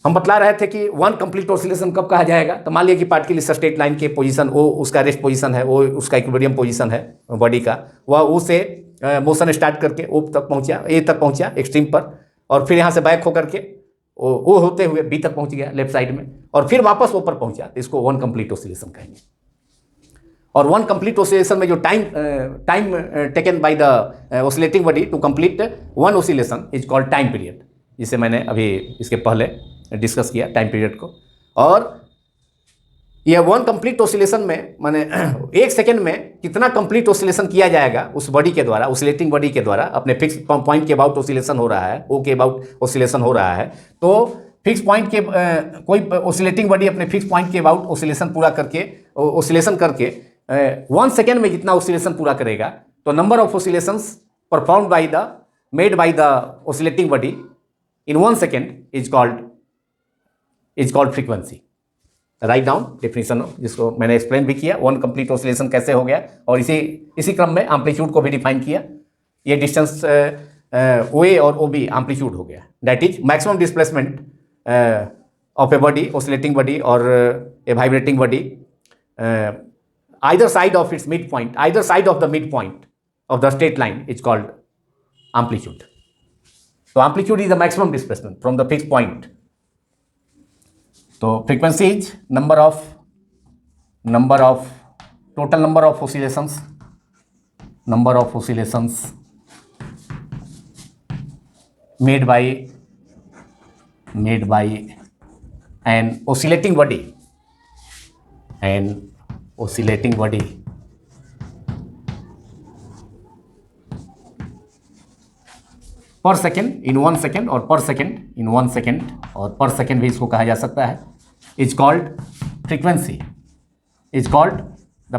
हम बतला रहे थे कि वन कंप्लीट ऑसिलेशन कब कहा जाएगा। तो मान लिया कि पार्टिकल इस स्ट्रेट लाइन के पोजीशन, वो उसका रेस्ट पोजीशन है, वो उसका इक्विलिब्रियम पोजीशन है बॉडी का, वह उसे मोशन स्टार्ट करके ओ तक पहुंचा, ए तक पहुंचा एक्सट्रीम पर, और फिर यहाँ से बैक होकर के ओ होते हुए बी तक पहुंच गया लेफ्ट साइड में, और फिर वापस ऊपर पहुंचा। तो इसको वन कंप्लीट ऑसिलेशन कहेंगे। और वन कंप्लीट ऑसिलेशन में जो time taken by the oscillating body to complete one oscillation is called time period, जिसे मैंने अभी इसके पहले डिस्कस किया टाइम पीरियड को। और यह वन कंप्लीट ऑसिलेशन में माने एक सेकेंड में कितना कंप्लीट ऑसिलेशन किया जाएगा उस बॉडी के द्वारा, ऑसिलेटिंग बॉडी के द्वारा, अपने फिक्स पॉइंट के अबाउट ऑसिलेशन हो रहा है, ओ के अबाउट ऑसिलेशन हो रहा है, तो फिक्स पॉइंट के कोई ऑसिलेटिंग बॉडी अपने फिक्स पॉइंट के अबाउट ऑसिलेशन पूरा करके, ऑसिलेशन करके 1 सेकेंड में जितना ऑसिलेशन पूरा करेगा, तो number of oscillations performed by the made by the oscillating body in 1 second is called frequency. Write down definition, जिसको मैंने एक्सप्लेन भी किया वन कंप्लीट ऑसिलेशन कैसे हो गया, और इसी क्रम में एम्पलीट्यूड को भी डिफाइन किया। ये डिस्टेंस ओ ए और ओ बी एम्पलीट्यूड हो गया, that is maximum displacement of a body, oscillating body और a vibrating body, either side of its midpoint, either side of the midpoint of the straight line is called amplitude. So amplitude is the maximum displacement from the fixed point. So frequency is total number of oscillations made by an oscillating body per second in 1 second, और per second in 1 second, और per second भी इसको कहा जा सकता है, is called frequency, is called the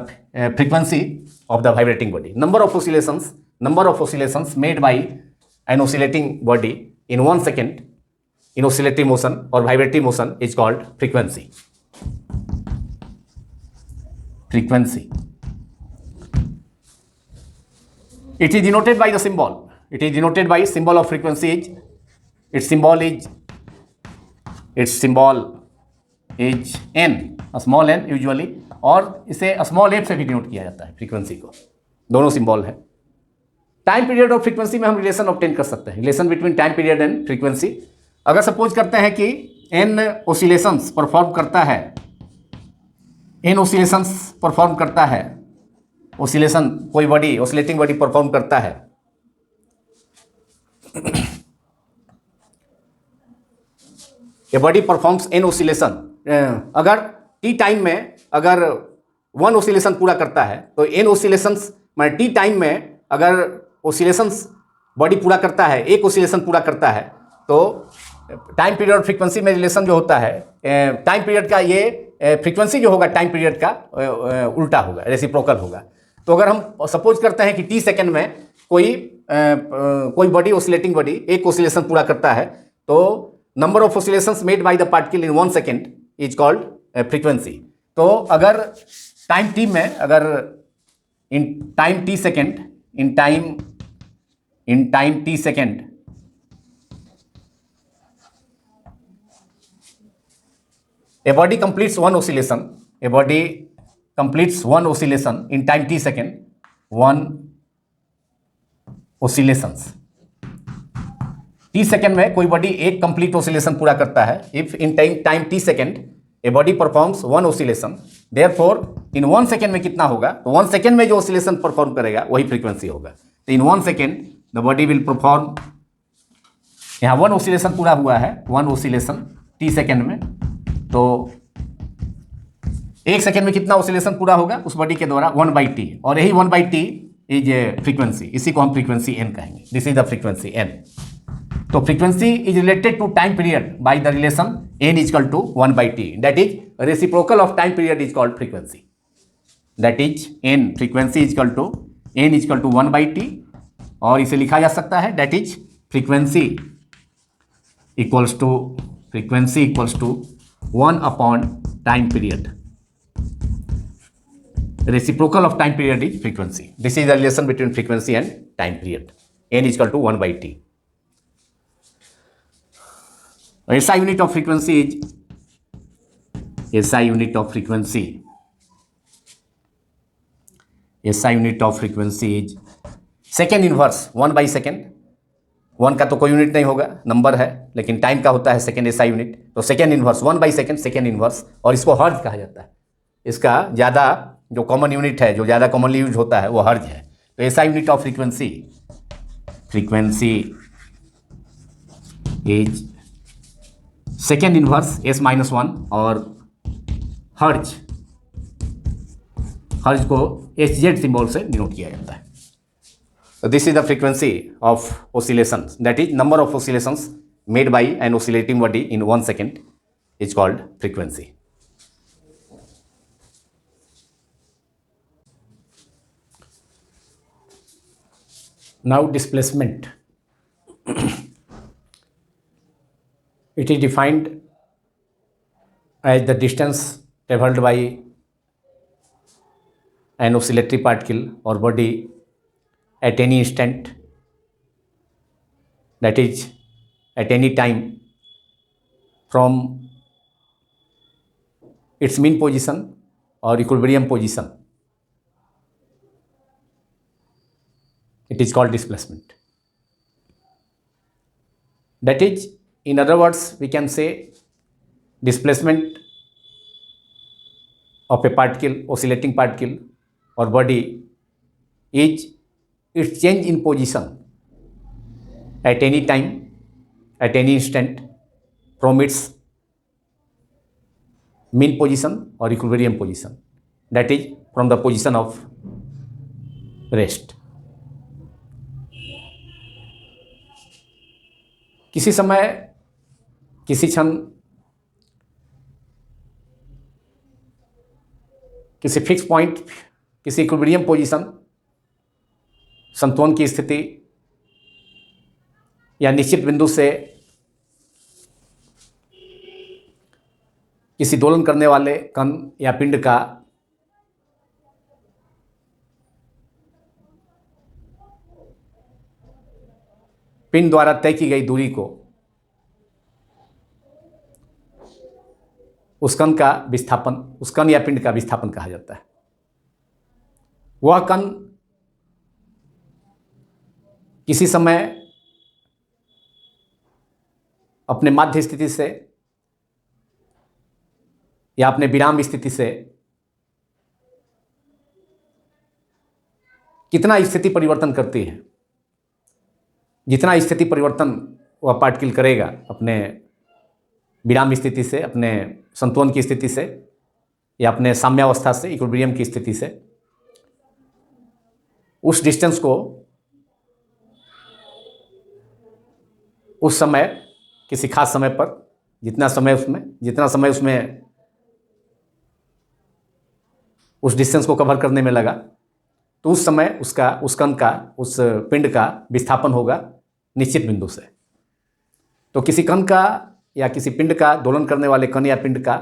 frequency of the vibrating body. Number of oscillations made by an oscillating body in 1 second in oscillatory motion or vibratory motion is called frequency. It is denoted by the symbol. It is denoted by symbol of frequency is, its symbol is n, a small n usually, और इसे small f से भी denote किया जाता है frequency को। दोनों symbol है। टाइम पीरियड और फ्रीक्वेंसी में हम रिलेशन ऑब्टेन कर सकते हैं, relation between time period and frequency. अगर सपोज करते हैं कि n ऑसिलेशंस परफॉर्म करता है, ऑसिलेशन कोई बॉडी, ऑसिलेटिंग बॉडी परफॉर्म करता है, a body performs an oscillation, अगर टी टाइम में अगर 1 ऑसिलेशन पूरा करता है, तो एन ऑसिलेशंस माने टी टाइम में अगर ऑसिलेशंस बॉडी पूरा करता है, एक ऑसिलेशन पूरा करता है, तो टाइम पीरियड और फ्रीक्वेंसी में रिलेशन जो होता है, टाइम पीरियड का ये फ्रीक्वेंसी जो होगा टाइम पीरियड का उल्टा होगा, रेसिप्रोकल होगा। तो अगर हम सपोज करते हैं कि टी सेकेंड में कोई बॉडी, ऑसिलेटिंग बॉडी एक ऑसिलेशन पूरा करता है, तो number of oscillations made by the particle in 1 second is called frequency. तो अगर टाइम टी में, अगर in time T second a body completes one oscillation in time t second, 1 oscillations t second में कोई बॉडी एक complete oscillation पूरा करता है। If in time t second A body performs 1 oscillation, therefore in 1 second में कितना होगा, तो 1 सेकेंड में जो ऑसिलेशन परफॉर्म करेगा वही फ्रीक्वेंसी होगा। तो इन 1 second the body will perform, यहाँ 1 ऑसिलेशन पूरा हुआ है, 1 ऑसिलेशन t सेकेंड में, तो 1 सेकेंड में कितना ऑसिलेशन पूरा होगा उस बॉडी के द्वारा, 1/t, और यही 1/t इज फ्रीक्वेंसी, इसी को हम फ्रीक्वेंसी n कहेंगे। This is the frequency n। तो frequency is related to time period by the relation n equal to 1/t, that is reciprocal of time period is called frequency, that is n, frequency equal to n equal to 1/t, और इसे लिखा जा सकता है that is frequency equals to 1 upon time period, reciprocal of time period is frequency. This is the relation between frequency and time period. N is equal to 1 by T. SI unit of frequency is SI unit of frequency. SI unit of frequency is second inverse 1 by second. 1 का तो कोई unit नहीं होगा, number है, लेकिन time का होता है सेकेंड एसआई यूनिट. तो second inverse 1 by second, second inverse, और इसको हर्ज कहा जाता है. इसका ज़्यादा जो कॉमन यूनिट है, जो ज़्यादा कॉमनली यूज होता है, वो हर्ज है. तो SI unit of frequency is second inverse S-1 और हर्ज को HZ सिंबल से डिनोट किया जाता है. This is the frequency of oscillations, that is number of oscillations made by an oscillating body in 1 second is called frequency. Now displacement. It is defined as the distance traveled by an oscillatory particle or body at any instant, that is at any time, from its mean position or equilibrium position. It is called displacement. That is, in other words, we can say displacement of a particle, oscillating particle or body, is its change in position at any time, at any instant, from its mean position or equilibrium position, that is from the position of rest. किसी समय, किसी क्षण, किसी fix point, किसी equilibrium position, संतुलन की स्थिति या निश्चित बिंदु से किसी दोलन करने वाले कण या पिंड का पिंड द्वारा तय की गई दूरी को उस कण का विस्थापन, उस कण या पिंड का विस्थापन कहा जाता है. वह कण किसी समय अपने माध्य स्थिति से या अपने विराम स्थिति से कितना स्थिति परिवर्तन करती है. जितना स्थिति परिवर्तन वह पार्टिकल करेगा अपने विराम स्थिति से, अपने संतुलन की स्थिति से या अपने साम्यावस्था से, इक्विलिब्रियम की स्थिति से, उस डिस्टेंस को उस समय, किसी खास समय पर जितना समय उसमें उस डिस्टेंस को कवर करने में लगा, तो उस समय उसका, उस कण का, उस पिंड का विस्थापन होगा निश्चित बिंदु से. तो किसी कण का या किसी पिंड का, दोलन करने वाले कण या पिंड का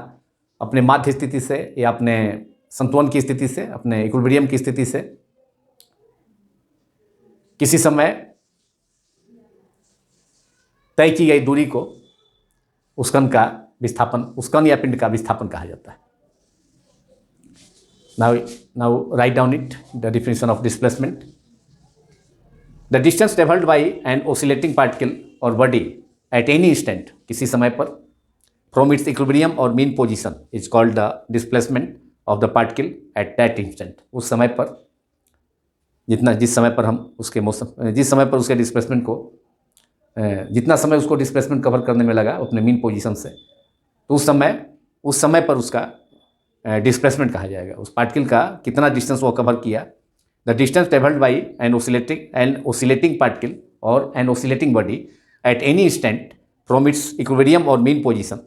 अपने माध्य स्थिति से या अपने संतुलन की स्थिति से, अपने इक्विलिब्रियम की स्थिति से किसी समय तय की गई दूरी को उस कण का विस्थापन, उस कण या पिंड का विस्थापन कहा जाता है. Now write down it, the definition of displacement. The distance traveled by an oscillating particle or body at any instant, किसी समय पर, from its equilibrium or mean position is called the displacement of the particle at that instant. उस समय पर जिस समय पर हम उसके मौसम, जिस समय पर उसके डिस्प्लेसमेंट को, जितना समय उसको डिस्प्लेसमेंट कवर करने में लगा अपने मीन पोजीशन से, तो उस समय पर उसका डिस्प्लेसमेंट कहा जाएगा. उस पार्टिकल का कितना डिस्टेंस वो कवर किया. The distance travelled by an oscillating particle और an oscillating body at any instant from its equilibrium और मीन पोजीशन.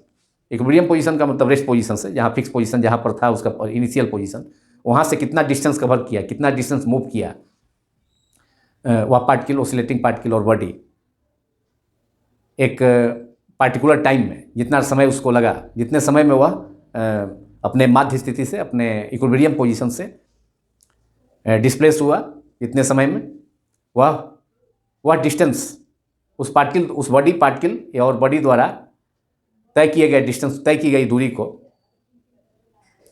इक्विलिब्रियम पोजीशन का मतलब रेस्ट पोजीशन से, जहाँ फिक्स पोजीशन जहाँ पर था उसका इनिशियल पोजीशन, वहाँ से कितना डिस्टेंस कवर किया, कितना डिस्टेंस मूव किया वह पार्टिकल, ओसिलेटिंग पार्टिकल और बॉडी एक पार्टिकुलर टाइम में, जितना समय उसको लगा, जितने समय में वह अपने माध्य स्थिति से, अपने इक्विलिब्रियम पोजीशन से डिस्प्लेस हुआ इतने समय में, वह डिस्टेंस उस पार्टिकल, उस बॉडी पार्टिकल और बॉडी द्वारा तय किए गए डिस्टेंस, तय की गई दूरी को,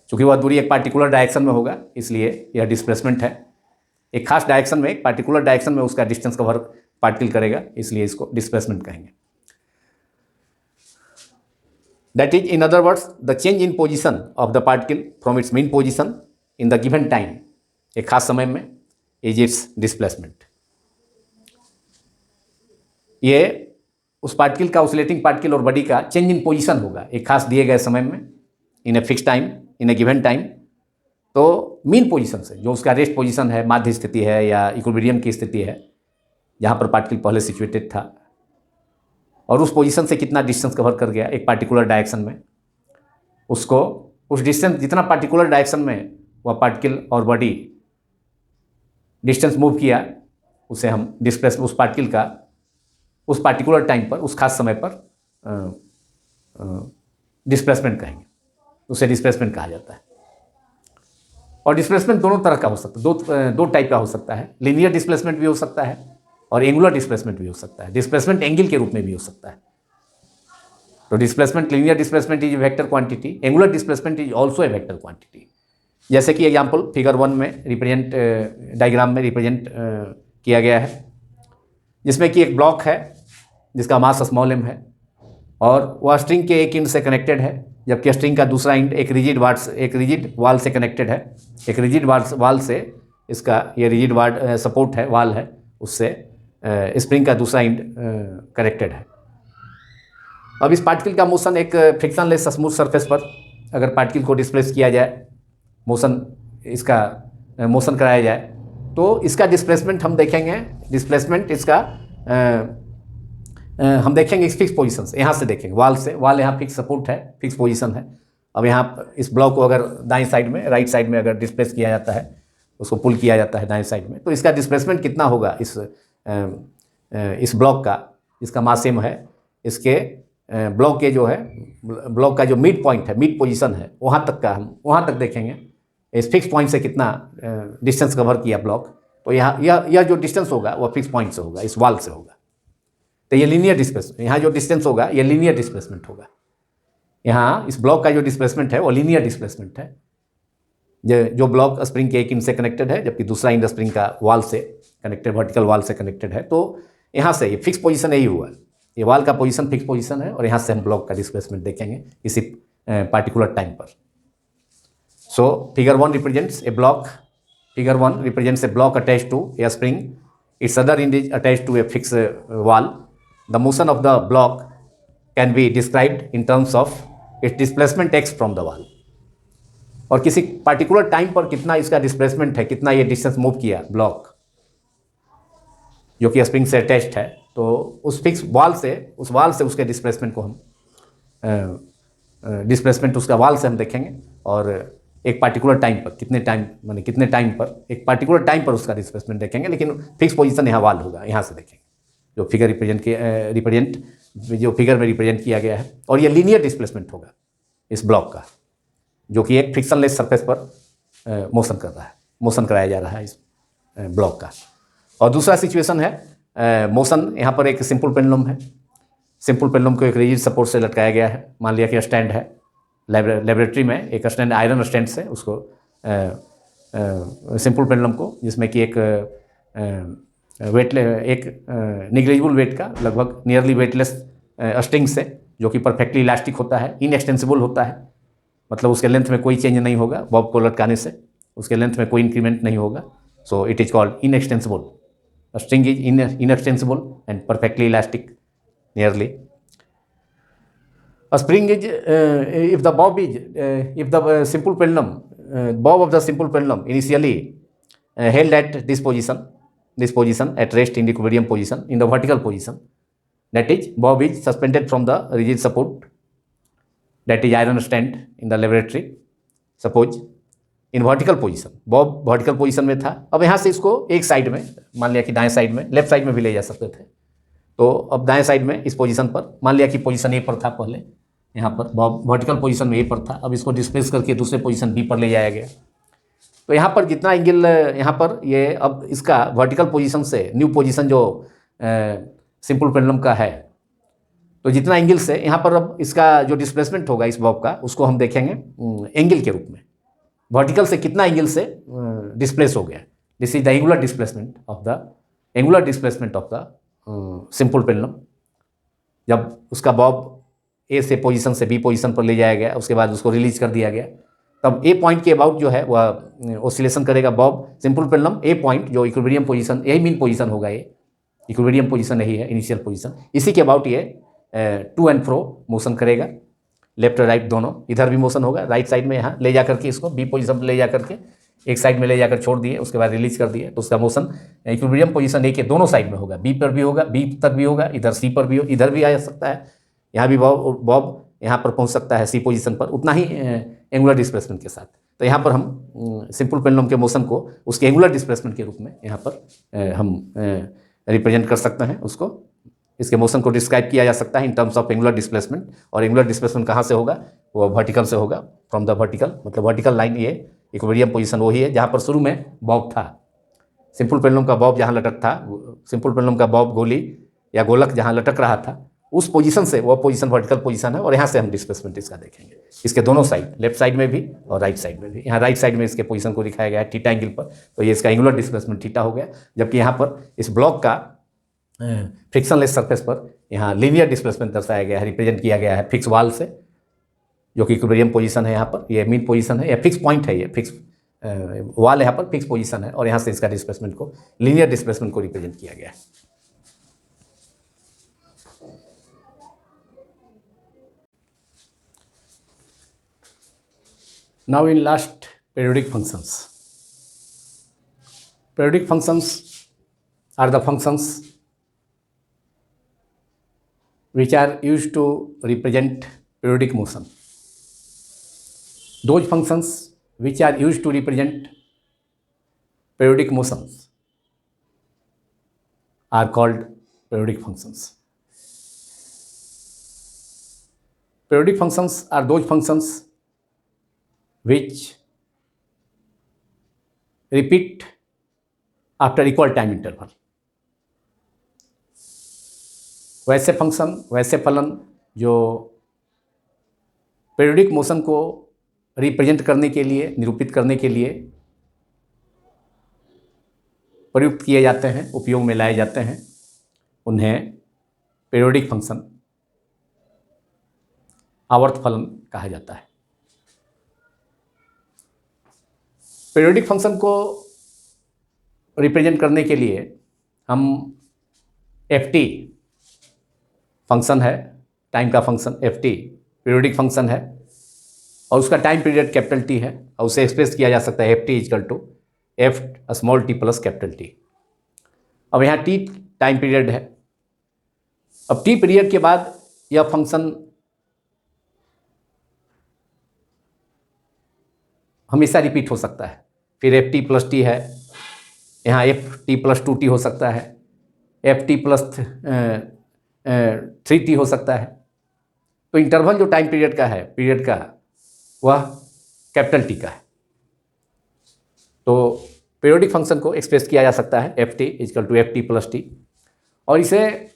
चूँकि वह दूरी एक पार्टिकुलर डायरेक्शन में होगा इसलिए यह डिस्प्लेसमेंट है। एक खास डायरेक्शन में, एक पार्टिकुलर डायरेक्शन में उसका डिस्टेंस कवर पार्टिकल करेगा, इसलिए इसको डिस्प्लेसमेंट कहेंगे। That is in other words the change in position of the particle from it's mean position in the given time, एक खास समय में, इज इट्स डिस्प्लेसमेंट। ये उस पार्टिकल का, ऑसिलेटिंग पार्टिकल और बॉडी का चेंज इन पोजीशन होगा एक खास दिए गए समय में, in a fix time, in a given time. तो मीन पोजीशन से, जो उसका रेस्ट पोजीशन है, माध्य स्थिति है या इक्विलिब्रियम की स्थिति है, जहाँ पर पार्टिकल पहले सिचुएटेड था, और उस पोजीशन से कितना डिस्टेंस कवर कर गया एक पार्टिकुलर डायरेक्शन में, उसको, उस डिस्टेंस, जितना पार्टिकुलर डायरेक्शन में वह पार्टिकल और बॉडी डिस्टेंस मूव किया, उसे हम डिस्प्लेस, उस पार्टिकल का उस पार्टिकुलर टाइम पर, उस खास समय पर डिस्प्लेसमेंट कहेंगे, उसे डिस्प्लेसमेंट कहा जाता है। और डिस्प्लेसमेंट दोनों तरह का हो सकता है, दो टाइप का हो सकता है। लीनियर डिस्प्लेसमेंट भी हो सकता है और एंगुलर डिस्प्लेसमेंट भी हो सकता है। डिस्प्लेसमेंट एंगल के रूप में भी हो सकता है। तो displacement, linear displacement is vector quantity, angular displacement is also a vector quantity. जैसे कि एग्जाम्पल फिगर 1 में रिप्रेजेंट, डायग्राम में रिप्रेजेंट किया गया है, जिसमें कि एक ब्लॉक है जिसका मास स्मॉल m है और वह स्ट्रिंग के एक एंड से कनेक्टेड है, जबकि स्ट्रिंग का दूसरा एंड एक रिजिड वाल से कनेक्टेड है। एक रिजिड वाल से इसका, ये रिजिड सपोर्ट है, वाल है, उससे स्प्रिंग का दूसरा एंड कनेक्टेड है। अब इस पार्टिकल का मोशन एक फ्रिक्शनलेस स्मूथ सरफेस पर अगर पार्टिकल को डिस्प्लेस किया जाए, मोशन कराया जाए, तो इसका डिस्प्लेसमेंट हम देखेंगे, डिस्प्लेसमेंट इसका हम देखेंगे इस फिक्स पोजीशन से, यहाँ से देखेंगे, वाल से, वाल यहाँ फिक्स सपोर्ट है, फिक्स पोजीशन है। अब यहाँ इस ब्लॉक को अगर दाएं साइड में, राइट साइड में अगर डिस्प्लेस किया जाता है, उसको पुल किया जाता है दाएं साइड में, तो इसका डिस्प्लेसमेंट कितना होगा इस ब्लॉक का, जिसका मास m है, इसके ब्लॉक के जो है, ब्लॉक का जो मिड पॉइंट है, मिड पोजीशन है, वहाँ तक का हम वहाँ तक देखेंगे इस फिक्स पॉइंट से कितना डिस्टेंस कवर किया ब्लॉक। तो यहाँ यह जो डिस्टेंस होगा वह फिक्स पॉइंट से होगा, इस वाल से होगा। तो ये लीनियर डिस्प्लेसमेंट, यहाँ जो डिस्टेंस होगा ये लीनियर डिस्प्लेसमेंट होगा। यहाँ इस ब्लॉक का जो डिस्प्लेसमेंट है वो लीनियर डिस्प्लेसमेंट है। जो ब्लॉक स्प्रिंग के एक एंड से कनेक्टेड है, जबकि दूसरा एंड स्प्रिंग का वाल से कनेक्टेड, वर्टिकल वाल से कनेक्टेड है। तो यहाँ से ये फिक्स पोजीशन यही हुआ, ये वाल का पोजीशन फिक्स पोजीशन है, और यहाँ से हम ब्लॉक का डिस्प्लेसमेंट देखेंगे किसी पार्टिकुलर टाइम पर। So figure 1 represents A block, figure 1 represents a block attached to a spring, its other end is attached to a fixed wall. The motion of the block can be described in terms of its displacement x from the wall. और किसी particular time पर कितना इसका displacement है, कितना ये distance move किया block जो कि स्प्रिंग से अटैच्ड है, तो उस फिक्स वाल से, उस वाल से उसके डिस्प्लेसमेंट को हम डिस्प्लेसमेंट उसका वाल से हम देखेंगे, और एक पार्टिकुलर टाइम पर, कितने टाइम पर, एक पार्टिकुलर टाइम पर उसका डिस्प्लेसमेंट देखेंगे, लेकिन फिक्स पोजीशन यहाँ वाल होगा, यहाँ से देखेंगे जो फिगर जो फिगर में रिप्रेजेंट किया गया है। और ये लीनियर डिस्प्लेसमेंट होगा इस ब्लॉक का, जो कि एक फ्रिक्शनलेस सरफेस पर मोशन कर रहा है, मोशन कराया जा रहा है इस ब्लॉक का। और दूसरा सिचुएशन है मोशन, यहाँ पर एक सिंपल पेंडुलम है, सिंपल पेंडुलम को एक रिजिड सपोर्ट से लटकाया गया है। मान लिया कि स्टैंड है, लेबोरेटरी में एक स्टैंड, आयरन स्टैंड से उसको सिंपल पेंडुलम को, जिसमें कि एक निग्लिजिबल वेट का, लगभग नियरली वेटलेस स्ट्रिंग से, जो कि परफेक्टली इलास्टिक होता है, इनएक्सटेंसिबल होता है, मतलब उसके लेंथ में कोई चेंज नहीं होगा, बॉब को लटकाने से उसके लेंथ में कोई इंक्रीमेंट नहीं होगा। सो it is called inextensible, string is inextensible and perfectly elastic nearly. A spring is if the simple pendulum, bob of the simple pendulum initially held at this position at rest in equilibrium position, in the vertical position, that is bob is suspended from the rigid support, that is iron stand in the laboratory, suppose in vertical position, bob vertical position में था। अब यहाँ से इसको एक side में, मान लिया कि दाएं साइड में, लेफ्ट साइड में भी ले जा सकते थे, तो अब दाएं साइड में इस पोजीशन पर, मान लिया कि पोजीशन ए पर था पहले, यहाँ पर वर्टिकल पोजीशन में ए पर था, अब इसको डिस्प्लेस करके दूसरे पोजीशन बी पर ले जाया गया। तो यहाँ पर जितना एंगल यहाँ पर ये अब इसका वर्टिकल पोजीशन से न्यू पोजीशन जो सिंपल पेंडुलम का है, तो जितना एंगल से यहाँ पर अब इसका जो डिस्प्लेसमेंट होगा इस बॉब का, उसको हम देखेंगे एंगल के रूप में। वर्टिकल से कितना एंगल से डिस्प्लेस हो गया, this is the angular displacement of the simple pendulum. जब उसका बॉब ए से पोजीशन से बी पोजीशन पर ले जाया गया, उसके बाद उसको रिलीज कर दिया गया, तब ए पॉइंट के अबाउट जो है वह ऑसिलेशन करेगा बॉब सिंपल पेंडुलम। ए पॉइंट जो इक्विलिब्रियम पोजीशन, यही मीन पोजीशन होगा, ये इक्विलिब्रियम पोजीशन यही है, इनिशियल पोजीशन, इसी के अबाउट ये टू एंड फ्रो मोशन करेगा, लेफ्ट और राइट दोनों। इधर भी मोशन होगा, राइट साइड में यहाँ ले जा करके इसको बी पोजीशन पर ले जा करके एक साइड में ले जाकर छोड़ दिए, उसके बाद रिलीज कर दिए, तो उसका मोशन इक्विलिब्रियम पोजीशन ए के दोनों साइड में होगा, बी पर भी होगा, बी तक भी होगा, इधर सी पर भी हो, इधर भी आ सकता है, यहाँ भी बॉब यहाँ पर पहुँच सकता है सी पोजीशन पर, उतना ही एंगुलर डिस्प्लेसमेंट के साथ। तो यहाँ पर हम सिंपल पेंडुलम के मोशन को उसके एंगुलर डिस्प्लेसमेंट के रूप में यहाँ पर हम रिप्रेजेंट कर सकते हैं उसको। इसके मोशन को डिस्क्राइब किया जा सकता है in terms of angular displacement. और एंगुलर डिस्प्लेसमेंट कहाँ से होगा, वो वर्टिकल से होगा, फ्रॉम द वर्टिकल, मतलब वर्टिकल लाइन, ये इक्विलिब्रियम पोजीशन वही है जहाँ पर शुरू में बॉब था। सिंपल पेंडुलम का बॉब जहाँ लटक था, सिंपल पेंडुलम का बॉब गोली या गोलक जहाँ लटक रहा था, उस पोजीशन से वो पोजीशन वर्टिकल पोजीशन है। और यहाँ से हम डिस्प्लेसमेंट इसका देखेंगे, इसके दोनों साइड, लेफ्ट साइड में भी और राइट साइड में भी। यहाँ राइट साइड में इसके पोजीशन को दिखाया गया है थीटा एंगल पर, तो ये इसका एंगुलर डिस्प्लेसमेंट थीटा हो गया। जबकि यहाँ पर इस ब्लॉक का फ्रिक्शनलेस सरफेस पर यहाँ लीनियर डिस्प्लेसमेंट दर्शाया गया है, रिप्रेजेंट किया गया है फिक्स वाल से, जो कि इक्विलिब्रियम पोजीशन है यहाँ पर, ये मीन पोजीशन है या फिक्स पॉइंट है, ये फिक्स वाल यहाँ पर फिक्स पोजीशन है, और यहाँ से इसका डिस्प्लेसमेंट को, लीनियर डिस्प्लेसमेंट को रिप्रेजेंट किया गया है। Now in last, periodic functions. Periodic functions are the functions which are used to represent periodic motion. Those functions which are used to represent periodic motions are called periodic functions. Periodic functions are those functions which repeat after equal time interval. वैसे function, वैसे फलन जो periodic motion को represent करने के लिए, निरूपित करने के लिए प्रयुक्त किए जाते हैं, उपयोग में लाए जाते हैं, उन्हें पीरियोडिक फंक्शन, आवर्त फलन कहा जाता है। पीरियोडिक फंक्शन को रिप्रेजेंट करने के लिए हम ft फंक्शन है, टाइम का फंक्शन ft पीरियोडिक फंक्शन है, और उसका टाइम पीरियड कैपिटल T है, और उसे एक्सप्रेस किया जा सकता है ft equal to f small t plus capital T। अब यहाँ t टाइम पीरियड है। अब t पीरियड के बाद यह फंक्शन हमेशा रिपीट हो सकता है। फिर एफ टी प्लस टी है, यहाँ एफ टी प्लस 2t हो सकता है, एफ टी प्लस 3t हो सकता है। तो इंटरवल जो टाइम पीरियड का है, पीरियड का, वह कैपिटल टी का है। तो पीरियोडिक फंक्शन को एक्सप्रेस किया जा सकता है F T equal to F T plus T, और इसे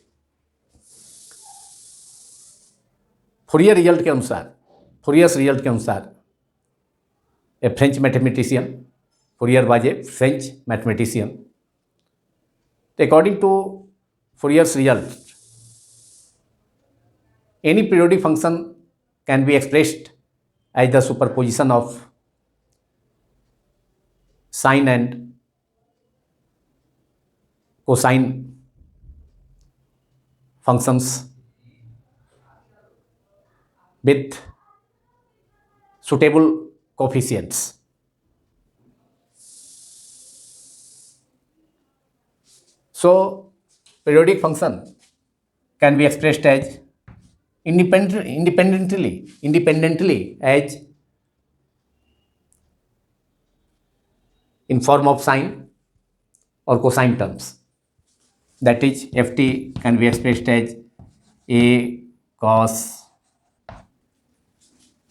फूरियर रिजल्ट के अनुसार, फूरियर्स रिजल्ट के अनुसार, a French mathematician, Fourier was a French mathematician, according to Fourier's result, any periodic function can be expressed as the superposition of sine and cosine functions with suitable coefficients. So periodic function can be expressed as independently as in form of sine or cosine terms. That is, ft can be expressed as a cos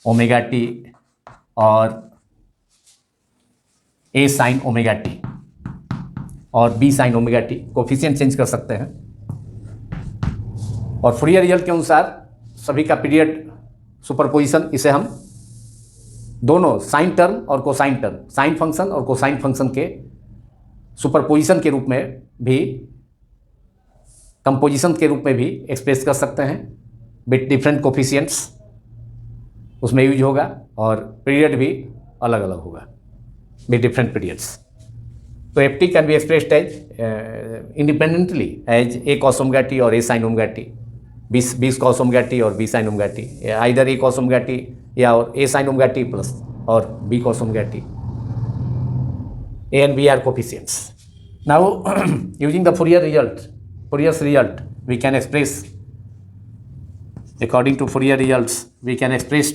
omega t or a sine omega T और b sine omega t, coefficient change कर सकते हैं। और Fourier result के अनुसार सभी का period superposition, इसे हम दोनों साइन टर्म और कोसाइन टर्म, साइन फंक्शन और कोसाइन फंक्शन के सुपरपोजिशन के रूप में भी, कंपोजिशन के रूप में भी एक्सप्रेस कर सकते हैं विथ डिफरेंट कोफिशिएंट्स, उसमें यूज होगा। और पीरियड भी अलग अलग होगा विथ डिफरेंट पीरियड्स। तो F t can be expressed as independently as a cos omega T और a sine omega t, b's cos omega T और b sine omega t, either a cos omega t या और a sine omega T plus और b cos omega t. A and b are coefficients. Now using the Fourier's result, we can express, according to Fourier results, we can express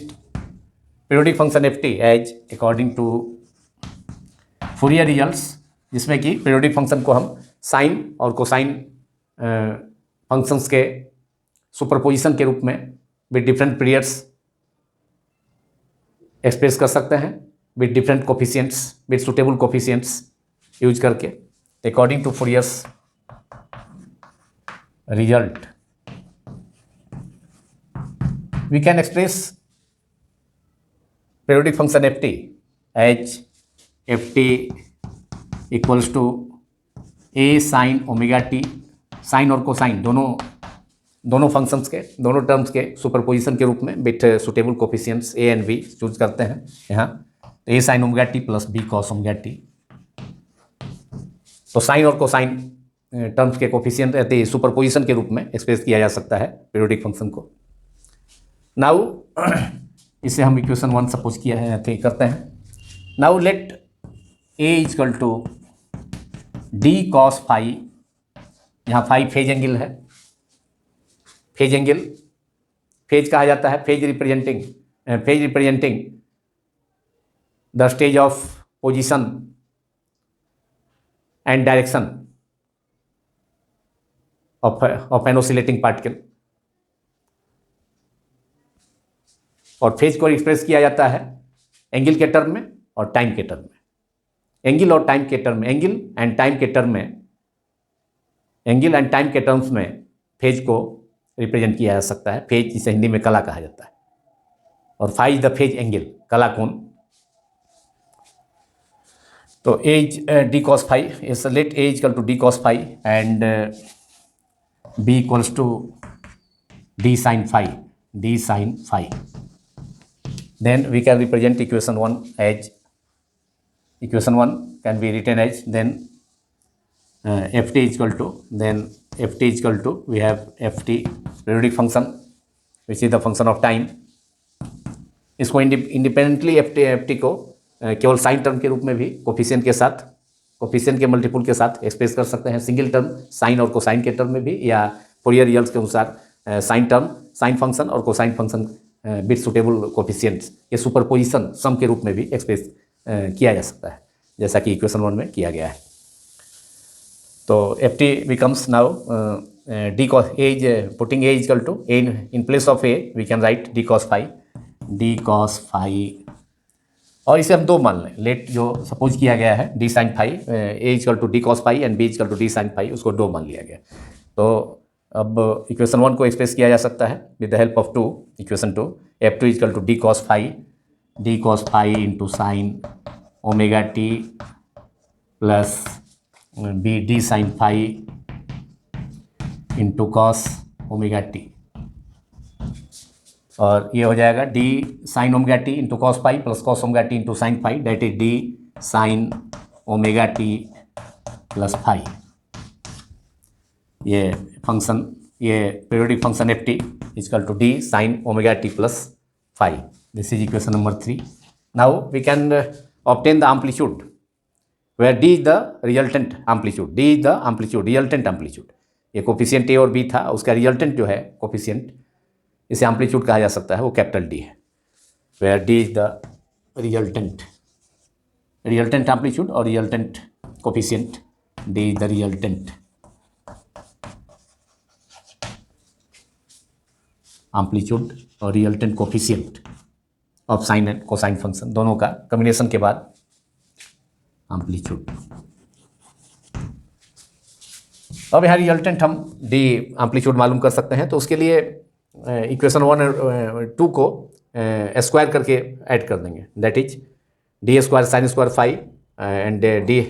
periodic function ft as according to Fourier results, जिसमें कि periodic function को हम sign और cosine functions के superposition के रूप में with different periods express कर सकते हैं with different coefficients, with suitable coefficients use करके। According to Fourier's result, we can express periodic function ft as ft equals to a sin omega t, sine और cosine दोनों functions के, दोनों terms के superposition के रूप में with suitable coefficients a and b choose करते हैं यहाँ। तो a sine omega T plus b cos omega t. तो साइन और कोसाइन टर्म्स के कोफिशिएंट रहते हैं, सुपरपोजिशन के रूप में एक्सप्रेस किया जा सकता है पीरियोडिक फंक्शन को। नाउ इसे हम इक्वेशन 1 सपोज किया है करते हैं। Now let a equal to D cos phi, यहाँ फाई फेज एंगल है, फेज एंगल, फेज कहा जाता है phase representing the stage of position and direction of an oscillating particle। और फेज को एक्सप्रेस किया जाता है एंगल के टर्म में और टाइम के टर्म में। एंगल और टाइम के टर्म में, एंगल एंड टाइम के टर्म में, एंगल एंड टाइम के टर्म्स में फेज को रिप्रेजेंट किया जा सकता है। फेज जिसे हिंदी में कला कहा जाता है, और phi is the phase angle, कला कोण। तो as D cos phi is let a equal to D cos phi and b equals to d sin phi, then we can represent equation 1 as, equation 1 can be written as, then ft is equal to, then ft is equal to, we have ft periodic function which is the function of time। इसको independently ft को केवल sine term के रूप में भी coefficient के साथ, coefficient के मल्टीपुल के साथ एक्सप्रेस कर सकते हैं, सिंगल टर्म साइन और कोसाइन के टर्म में भी, या फोरियर रिजल्ट्स के अनुसार साइन टर्म, साइन फंक्शन और cosine function with suitable coefficients के सुपरपोजिशन सम के रूप में भी एक्सप्रेस किया जा सकता है, जैसा कि इक्वेशन 1 में किया गया है। तो F T becomes now D cos a is putting a equal to a in place of a we can write D cos phi, और इसे हम 2 मान लें। लेट जो सपोज किया गया है D sine phi, a equal to D cos phi and B equal to D sine phi, उसको 2 मान लिया गया। तो अब इक्वेशन 1 को एक्सप्रेस किया जा सकता है with the help of 2, equation 2, F two equal to D cos phi into sine omega T plus B D sine phi into cos omega T, और ये हो जाएगा D sine omega T into cos phi plus cos omega T into sine phi, that is D sine omega T plus phi. ये function, ये periodic function F T equal to D sine omega T plus phi. This is equation number 3। Now we can obtain the amplitude where D is the resultant amplitude, D is the amplitude, resultant amplitude. ये coefficient A और B था, उसका resultant जो है coefficient, इसे amplitude कहा जा सकता है, वो कैपिटल डी है। Where D is the resultant amplitude और resultant coefficient, D is the resultant amplitude और resultant coefficient of sine and cosine function, दोनों का कम्बिनेशन के बाद एम्पलीट्यूड। अब यहाँ रिजल्टेंट हम डी एम्पलीट्यूड मालूम कर सकते हैं, तो उसके लिए इक्वेशन 1 और 2 को स्क्वायर करके ऐड कर देंगे, that is D square sine square five and D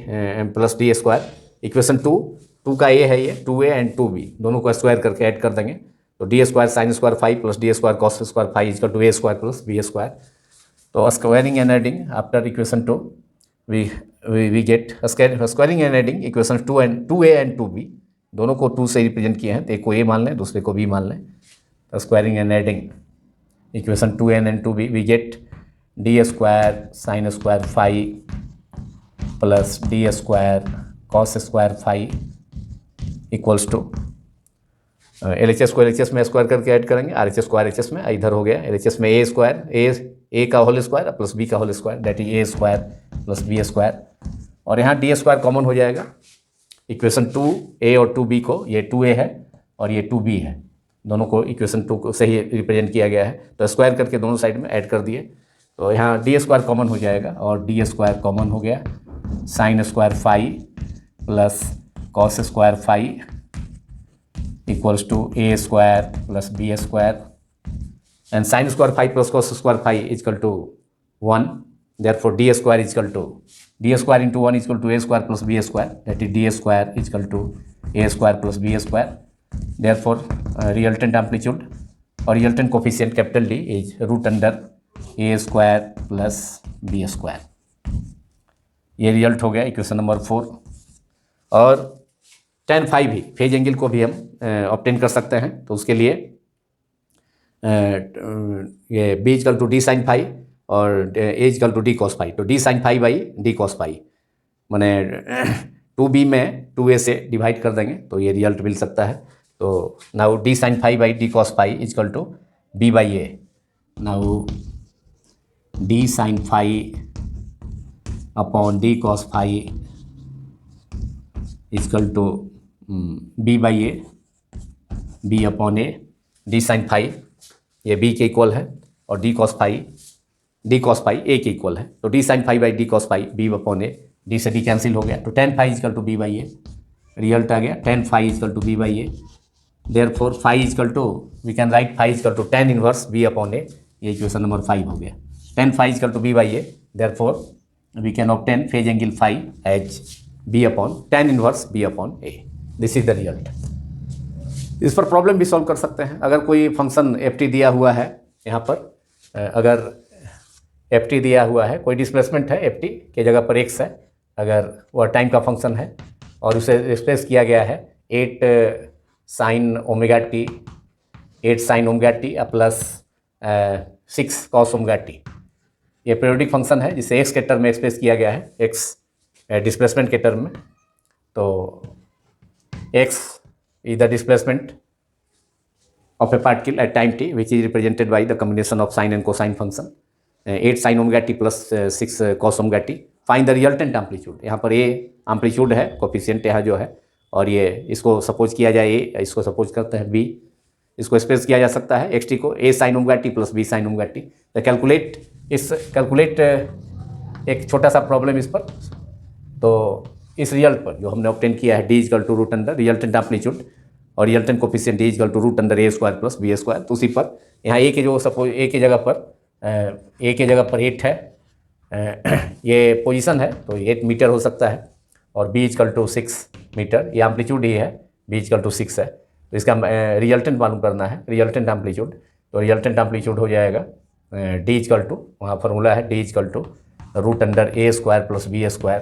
plus D square. Equation 2 का ए है, ये 2a एंड 2b दोनों को स्क्वायर करके ऐड कर देंगे, तो d square sine square five plus D square cos square five equal to A square plus B square. तो squaring and adding after equation 2 we get squaring and adding equation 2a and 2b दोनों को 2 से represent किए हैं, तो एक को a मान लें दूसरे को b मान लें। तो squaring and adding equation 2a and 2b we get D square sine square five plus D square cos square five equals to L H S को एल एच एस में स्क्वायर करके ऐड करेंगे, R H S को R H S में, इधर हो गया L H S में ए स्क्वायर ए का होल स्क्वायर प्लस बी का whole square that is A square plus B square, और यहाँ डी स्क्वायर कॉमन हो जाएगा। इक्वेशन 2a और 2b को, ये 2a है और ये 2b है, दोनों को इक्वेशन 2 से ही रिप्रेजेंट किया गया है, तो स्क्वायर करके दोनों साइड में ऐड कर दिए, तो यहाँ डी स्क्वायर कॉमन हो जाएगा और डी स्क्वायर कॉमन हो गया, sine square five plus cos square five equals to A square plus B square and sine square five plus cos square five equal to 1, therefore d square is equal to d square into 1 is equal to a square plus b square, that is d square is equal to a square plus b square, therefore resultant amplitude or resultant coefficient capital D is root under a square plus b square। ये result हो गया equation number 4। और tan five भी phase angle को भी हम obtain कर सकते हैं, तो उसके लिए ये b equal to D sine five और a equal to D cos five, तो d sine five by D cos five मैंने 2b में 2a से डिवाइड कर देंगे तो ये रिजल्ट मिल सकता है। तो now D sine five by D cos five equal to b by A, now D sine five upon D cos five equal to b by A, b upon A, D sine five ये b के equal है और D cos five ए के equal है, तो d sine five by D cos five b upon A, d से d cancel हो गया, तो tan five equal to b by a, result आ गया tan five equal to b by a, therefore five equal to we can write five equal to tan inverse B upon a, ये equation number 5 हो गया। tan five equal to b by a, therefore we can obtain phase angle five as B upon tan inverse B upon A, this is the result. इस पर problem भी solve कर सकते हैं। अगर कोई फंक्शन एफ टी दिया हुआ है, यहाँ पर अगर एफ टी दिया हुआ है, कोई डिस्प्लेसमेंट है एफ टी के जगह पर एक्स है, अगर वह टाइम का फंक्शन है और उसे एक्सप्रेस किया गया है 8 sign omega T plus 6 cos omega T, ये पीरियोडिक फंक्शन है जिसे एक्स के टर्म में एक्सप्रेस किया गया है, एक्स डिस्प्लेसमेंट के टर्म में। तो x is the displacement of a particle at time t which is represented by the combination of sine and cosine function 8 sin omega t plus 6 cos omega t। find the resultant amplitude, यहाँ पर a amplitude है, coefficient यहाँ जो है, और ये इसको suppose किया जाए a, इसको सपोज करते हैं b, इसको एक्सप्रेस किया जा सकता है xt को a sin omega t plus b sin omega t। तो कैलकुलेट एक छोटा सा प्रॉब्लम इस पर, तो इस रिजल्ट पर जो हमने ऑब्टेन किया है d equal to root under resultant amplitude और resultant coefficient d equal to root under a square plus B square, तो उसी पर यहाँ ए के जो सपोज ए के जगह पर 8 है, ये पोजीशन है तो 8 मीटर हो सकता है, और बी इजकल टू 6 मीटर, ये एम्पलीट्यूड ही है, बी इजकल टू 6 है, तो इसका रिजल्टेंट मालूम करना है, रिजल्टेंट एम्पलीट्यूड। तो रिजल्टेंट एम्पलीट्यूड हो जाएगा डी इजकल टू, वहाँ फार्मूला है d equal to root under a square plus B square,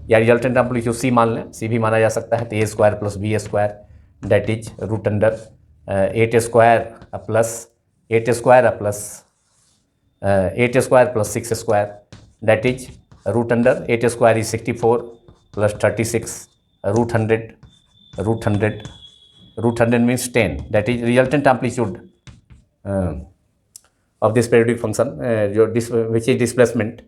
या रिजल्टेंट एम्पलीट्यूड सी मान लें, सी भी माना जा सकता है, तो a square plus B square that is root under 8 square plus 6 square that is root under 8 square is 64 plus 36 root hundred means 10, that is resultant amplitude of this periodic function जो which is displacement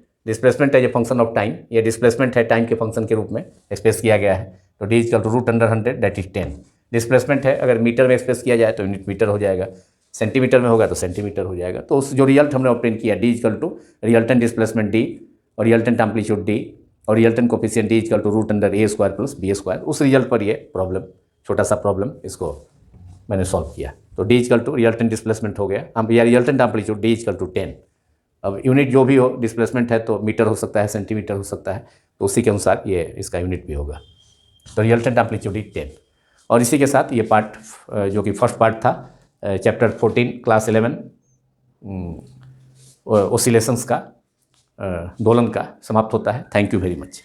है, ये function of time, ये displacement है time के function के रूप में express किया गया है, तो D equal to root under 100 that is 10। Displacement है, अगर मीटर में एक्सप्रेस किया जाए तो यूनिट मीटर हो जाएगा, सेंटीमीटर में होगा तो सेंटीमीटर हो जाएगा। तो उस जो रिजल्ट हमने ऑब्टेन किया D equal to resultant displacement D और रिजल्टेंट एम्पलीट्यूड डी और रिजल्टेंट कोफिशिएंट D=√A² + B²। उस रिजल्ट पर ये प्रॉब्लम, छोटा सा प्रॉब्लम, इसको मैंने सॉल्व किया। तो D= रिजल्टेंट डिस्प्लेसमेंट हो गया, अब या रिजल्टेंट एम्पलीट्यूड D=10। अब यूनिट जो भी हो, डिस्प्लेसमेंट है तो मीटर हो सकता है, सेंटीमीटर हो सकता है, तो उसी के अनुसार ये इसका यूनिट भी होगा। तो रिजल्टेंट एम्पलीट्यूड 10। और इसी के साथ ये पार्ट जो कि फर्स्ट पार्ट था चैप्टर 14 क्लास 11 ओसिलेशंस का, दोलन का, समाप्त होता है। Thank you very much.